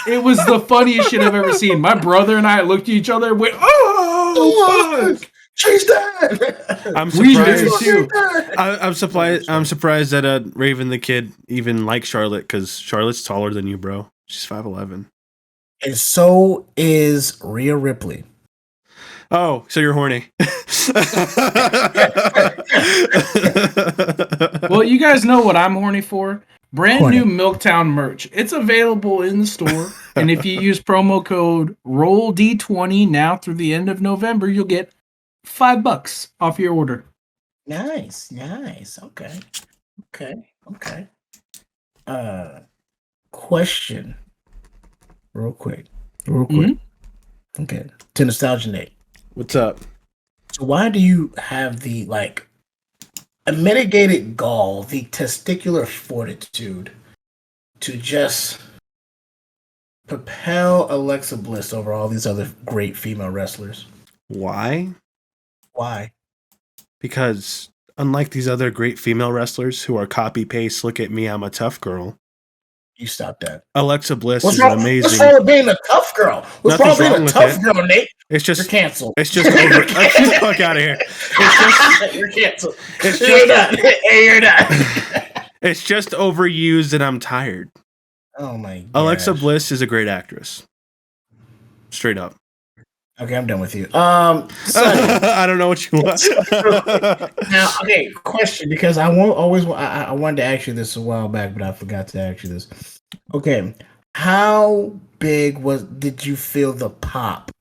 It was the funniest shit I've ever seen. My brother and I looked at each other and went, oh, fuck. She's dead. I'm We surprised did too. I'm surprised that Raven the Kid even likes Charlotte because Charlotte's taller than you, bro. She's 5'11". And so is Rhea Ripley. Oh, so you're horny. Well, you guys know what I'm horny for. Brand Horny. new Milktown merch. It's available in the store. And if you use promo code ROLLD20 now through the end of November, you'll get $5 off your order. Nice. Okay. Question. Real quick. Okay. To Nostalgia Nate. What's up? So why do you have the a mitigated gall, the testicular fortitude to just propel Alexa Bliss over all these other great female wrestlers? Why? Why? Because unlike these other great female wrestlers who are copy paste, look at me, I'm a tough girl. You stop that. Alexa Bliss What's is wrong? amazing. What's wrong with being a tough girl? What's Nothing's wrong wrong with with being a tough it. girl, Nate? It's You're just canceled. it's just over. Get the fuck out of here. You're canceled. It's You're just not. You're not. it's just overused, and I'm tired. Oh my god. Alexa Bliss is a great actress. Straight up. Okay, I'm done with you. Sonny. I don't know what you want. Now, okay, question, because I won't always. I wanted to ask you this a while back, but I forgot to ask you this. Okay, how big did you feel the pop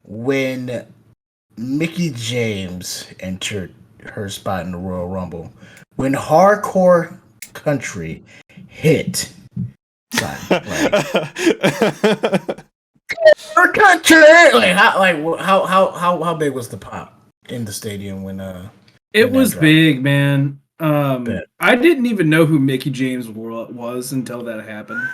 when Mickie James entered her spot in the Royal Rumble? When Hardcore Country hit, her country, how big was the pop in the stadium when It was big, man. Bet. I didn't even know who Mickie James was until that happened.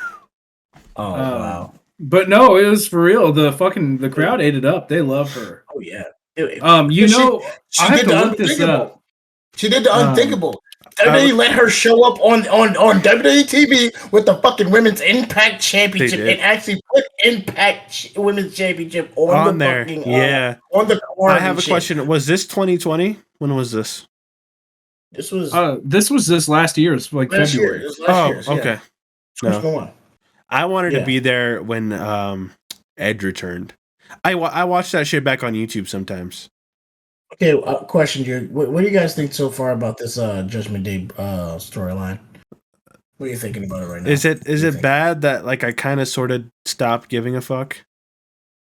Oh wow. But no, it was for real. The crowd ate it up. They love her. Oh yeah. I have did to the look this up. She did the unthinkable. WWE let her show up on WWE TV with the fucking Women's Impact Championship and actually put Impact Women's Championship on the there. fucking Yeah. on the card. I have a question. Was this 2020? When was this? This was this last year. It's like last February. year. This was last year, yeah. Okay. No. 2021. I wanted to Yeah. be there when Edge returned. I watch that shit back on YouTube sometimes. Okay, question here. What do you guys think so far about this Judgment Day storyline? What are you thinking about it right now? Is it bad that like I kind of sort of stopped giving a fuck?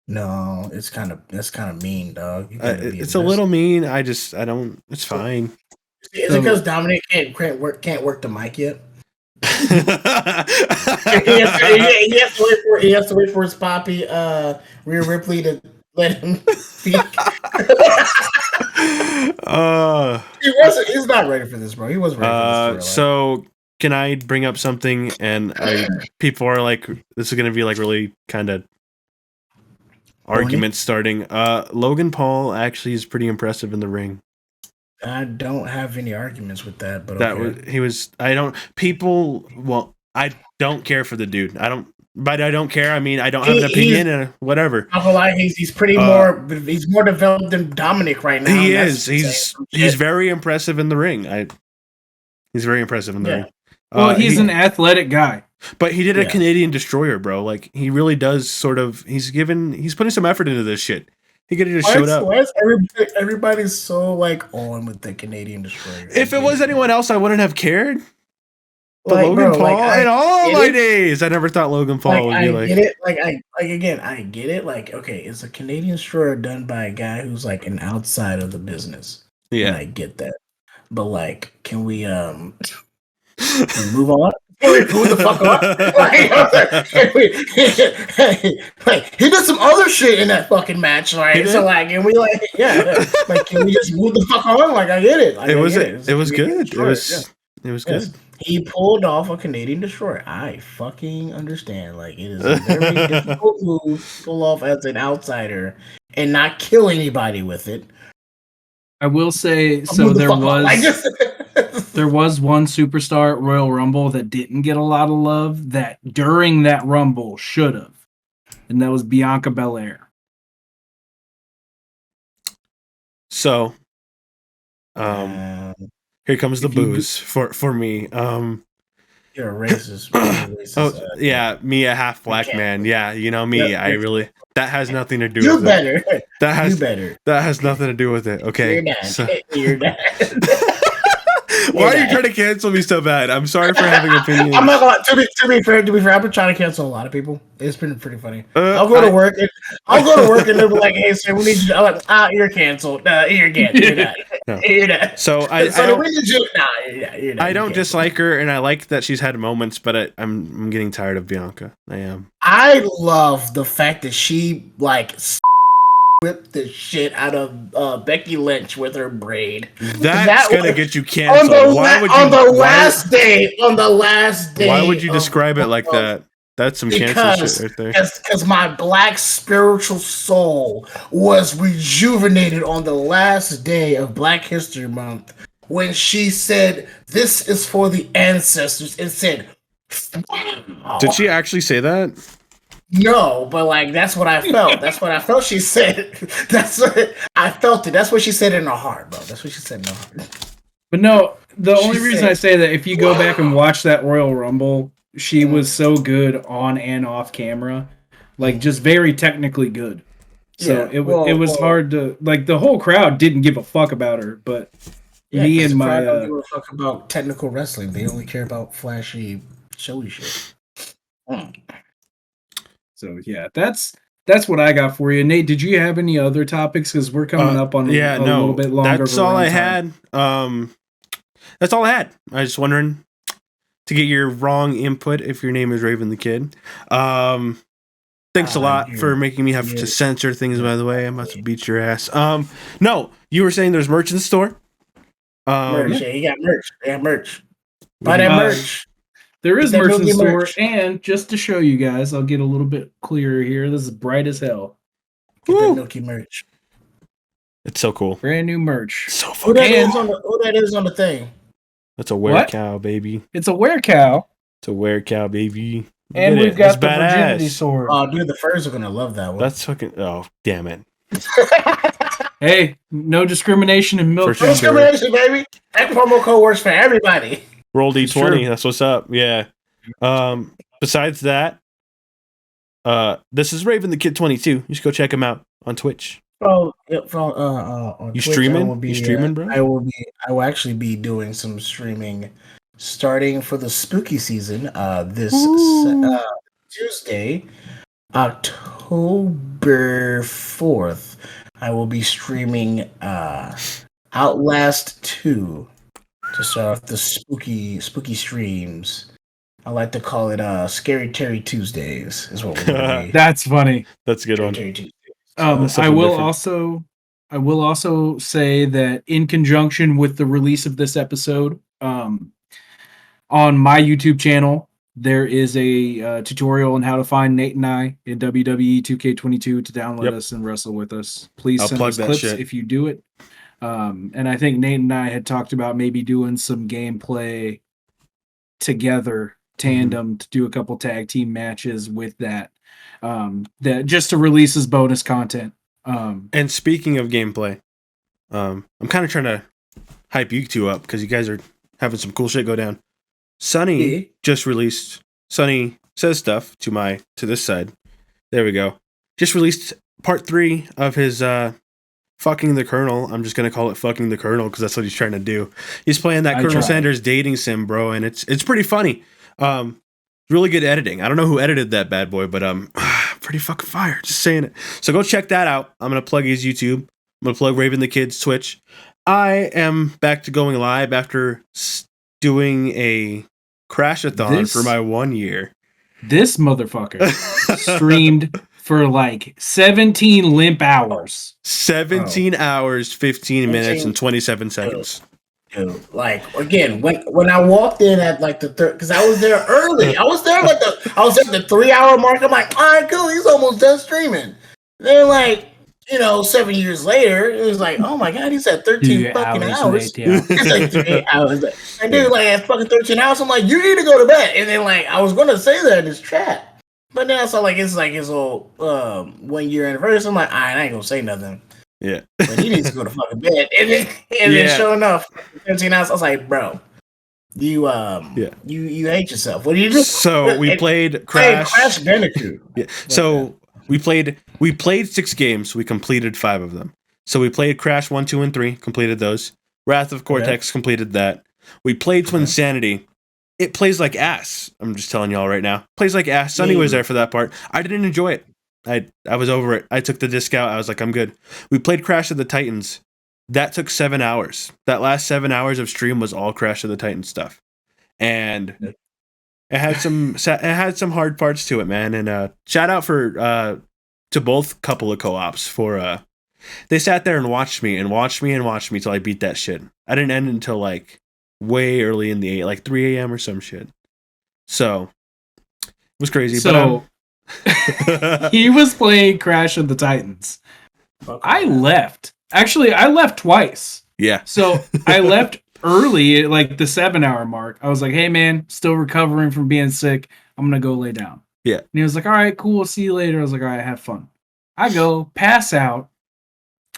No, that's kind of mean, dog. You gotta be It's a little mean. I don't. It's fine. Is it because Dominic can't work the mic yet? he has to wait for his poppy Rhea Ripley to let him speak. He's not ready for this, bro. He wasn't ready for this. So can I bring up something? And people are like, this is gonna be like really kind of arguments starting. Logan Paul actually is pretty impressive in the ring. I don't have any arguments with that, but I don't care for the dude. I don't care. I mean, I don't have an opinion and whatever. I feel like he's pretty he's more developed than Dominic right now. He is. He's very impressive in the ring. He's very impressive in the ring. Well, he's an athletic guy. But he did a Canadian Destroyer, bro. Like, he really does sort of... He's putting some effort into this shit. He could have just showed up. Why is everybody's so, like, on with the Canadian Destroyer? If it was anyone else, I wouldn't have cared. But Logan Paul, in all my days, I never thought Logan Paul would be like... I get it. I get it. Like, okay, it's a Canadian Destroyer done by a guy who's, like, an outside of the business. Yeah. And I get that. But, like, can we move on? Who the fuck on? Like, he did some other shit in that fucking match, right? So like, and we like, like, can we just move the fuck on? Like, I get it. Like, it was good. It was good. He pulled off a Canadian Destroyer. I fucking understand. Like, it is a very difficult move to pull off as an outsider and not kill anybody with it. I will say, so there was one superstar at Royal Rumble that didn't get a lot of love that during that Rumble should have, and that was Bianca Belair. So, here comes the booze for me. You're a racist. Yeah, me, a half black man. Yeah, you know me. I really... That has nothing to do with it. That has nothing to do with it. Okay. You're not. You're not. Why are you trying to cancel me so bad? I'm sorry for having opinions. I'm not gonna, to be fair, I've been trying to cancel a lot of people. It's been pretty funny. I'll go to work and they'll be like, "Hey, sir, we need you." I'm like, "You're canceled. You're canceled. You're not. No. You're not." So you're not. I don't dislike her, and I like that she's had moments, but I'm getting tired of Bianca. I am. I love the fact that she like whipped the shit out of Becky Lynch with her braid. That's gonna get you canceled. On the last day. Why would you describe it like that? That's some cancel shit right there. Because my black spiritual soul was rejuvenated on the last day of Black History Month when she said, "This is for the ancestors," and said, "Wow." Did she actually say that? No, but like that's what I felt. That's what I felt. She said. That's what I felt it. That's what she said in her heart, bro. That's what she said in her heart. But no, the only reason I say that, if you go back and watch that Royal Rumble, she was so good on and off camera, like just very technically good. So it was hard to like. The whole crowd didn't give a fuck about her, but me and my don't give a fuck about technical wrestling. They only care about flashy, showy shit. So yeah, that's what I got for you. Nate, did you have any other topics? Because we're coming up on a little bit longer. That's all I had. That's all I had. I was just wondering to get your wrong input if your name is Raven the Kid. Thanks a lot for making me have to censor things, by the way. I'm about to beat your ass. No, you were saying there's merch in the store. Merch, you got merch. They have merch. Buy that merch. There is merch in the store, and just to show you guys, I'll get a little bit clearer here. This is bright as hell. Get that Milky merch. It's so cool. Brand new merch. So fucking cool. Who that is on the thing? That's a werecow, baby. It's a werecow. It's a werecow, baby. And we've got the virginity sword. Oh, dude, the furs are gonna love that one. That's fucking. Oh, damn it. Hey, no discrimination in Milktown. No discrimination, baby. That promo code works for everybody. Roll D20. That's what's up. Yeah. Besides that, this is RavenTheKid22. You just go check him out on Twitch. On you Twitch, streaming? You streaming, bro? I will actually be doing some streaming starting for the spooky season. This Tuesday, October 4th, I will be streaming Outlast 2. to start off the spooky streams. I like to call it Scary Terry Tuesdays. Is what we're gonna be. That's funny. That's a good one. Terry Tuesdays. I will also say that in conjunction with the release of this episode, on my YouTube channel, there is a tutorial on how to find Nate and I in WWE 2K22 to download us and wrestle with us. Please send us clips if you do it. And I think Nate and I had talked about maybe doing some gameplay together, tandem, to do a couple tag team matches with that just to release as bonus content. And speaking of gameplay, I'm kind of trying to hype you two up because you guys are having some cool shit go down. Sonny just released. Sonny says stuff to this side. There we go. Just released part 3 of his fucking the Colonel. I'm just gonna call it fucking the Colonel because that's what he's trying to do. He's playing that Colonel Sanders dating sim, bro, and it's pretty funny. Really good editing. I don't know who edited that bad boy, but pretty fucking fire. Just saying it. So go check that out. I'm gonna plug his YouTube. I'm gonna plug Raven the Kid's Twitch. I am back to going live after doing a crash-a-thon for my 1 year. This motherfucker streamed for like 17 limp hours. 17 hours, 15 minutes, and 27 seconds. Dude, like again, when I walked in at like the third, because I was there early. I was there at the 3 hour mark. I'm like, all right, cool. He's almost done streaming. Then like, 7 years later, it was like, oh my god, he's at 13 fucking hours. It's like 3 hours. And then like at fucking 13 hours, I'm like, you need to go to bed. And then like I was gonna say that in this chat, but then I saw like it's like his whole 1 year anniversary. I'm like, I ain't gonna say nothing. Yeah, but he needs to go to fucking bed. And then sure enough, 13 hours, I was like, bro, you hate yourself. What do you do? So we played Crash Bandicoot. Yeah. So we played 6 games. We completed 5 of them. So we played Crash 1, 2, and 3. Completed those. Wrath of Cortex completed that. We played Twinsanity. It plays like ass. I'm just telling y'all right now. Plays like ass. Sonny was there for that part. I didn't enjoy it. I was over it. I took the disc out. I was like, I'm good. We played Crash of the Titans. That took 7 hours. That last 7 hours of stream was all Crash of the Titans stuff, and it had some hard parts to it, man. And shout out to both couple of co-ops for they sat there and watched me till I beat that shit. I didn't end until like way early in the 3 a.m. or some shit. So it was crazy. So he was playing Crash of the Titans. I left. Actually, I left twice. Yeah. So I left early at like the 7 hour mark. I was like, hey man, still recovering from being sick. I'm going to go lay down. Yeah. And he was like, all right, cool. See you later. I was like, all right, have fun. I go pass out.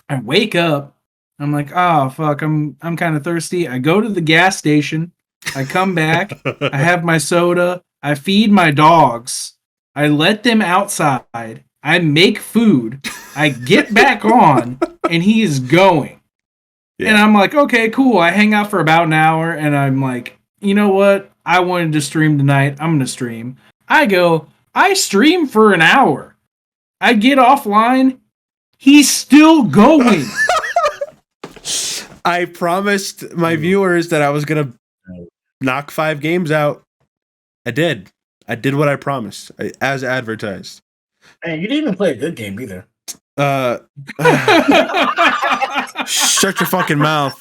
I wake up. I'm like, oh fuck, I'm kind of thirsty. I go to the gas station. I come back. I have my soda. I feed my dogs. I let them outside. I make food. I get back on, and he is going. Yeah. And I'm like, okay, cool. I hang out for about an hour, and I'm like, you know what? I wanted to stream tonight. I'm going to stream. I stream for an hour. I get offline. He's still going. I promised my viewers that I was going to knock 5 games out. I did. I did what I promised, as advertised. Man, you didn't even play a good game either. Shut your fucking mouth.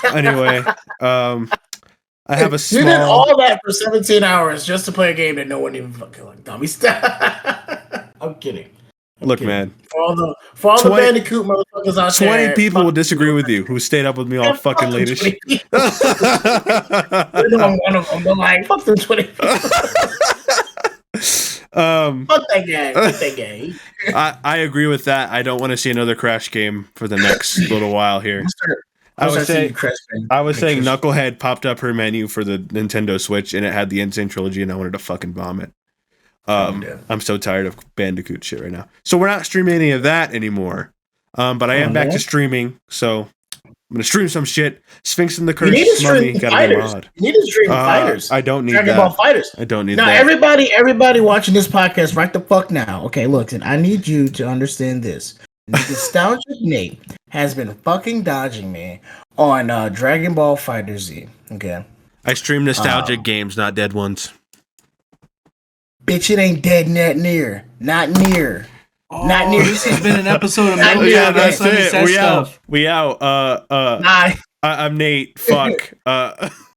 Anyway, I have a small... You did all that for 17 hours just to play a game that no one even fucking like. Dummy stuff. I'm kidding. Look, man. For all the Bandicoot motherfuckers out 20 there. 20 people will disagree with you who stayed up with me all fucking late as shit. You know I'm one of them, but like, fuck them 20 people. Fuck that guy. Fuck that guy. I agree with that. I don't want to see another Crash game for the next little while here. I was saying Knucklehead popped up her menu for the Nintendo Switch and it had the Insane Trilogy and I wanted to fucking vomit. I'm so tired of Bandicoot shit right now. So we're not streaming any of that anymore. But I am back to streaming, so I'm gonna stream some shit. Sphinx and the Curse Mummy got a mod. You need to stream Fighters. I don't need Dragon that. Ball Fighters. I don't need now, that. Everybody watching this podcast right the fuck now. Okay, look, and I need you to understand this. Nostalgic Nate has been fucking dodging me on Dragon Ball Fighter Z. Okay. I stream nostalgic games, not dead ones. Bitch, it ain't dead net near. Not near. Oh, Not near. this has been an episode of Not Milktown. near. Yeah, Yeah, that's Sonny it. says We stuff. out. We out. Nah. I'm Nate. Fuck.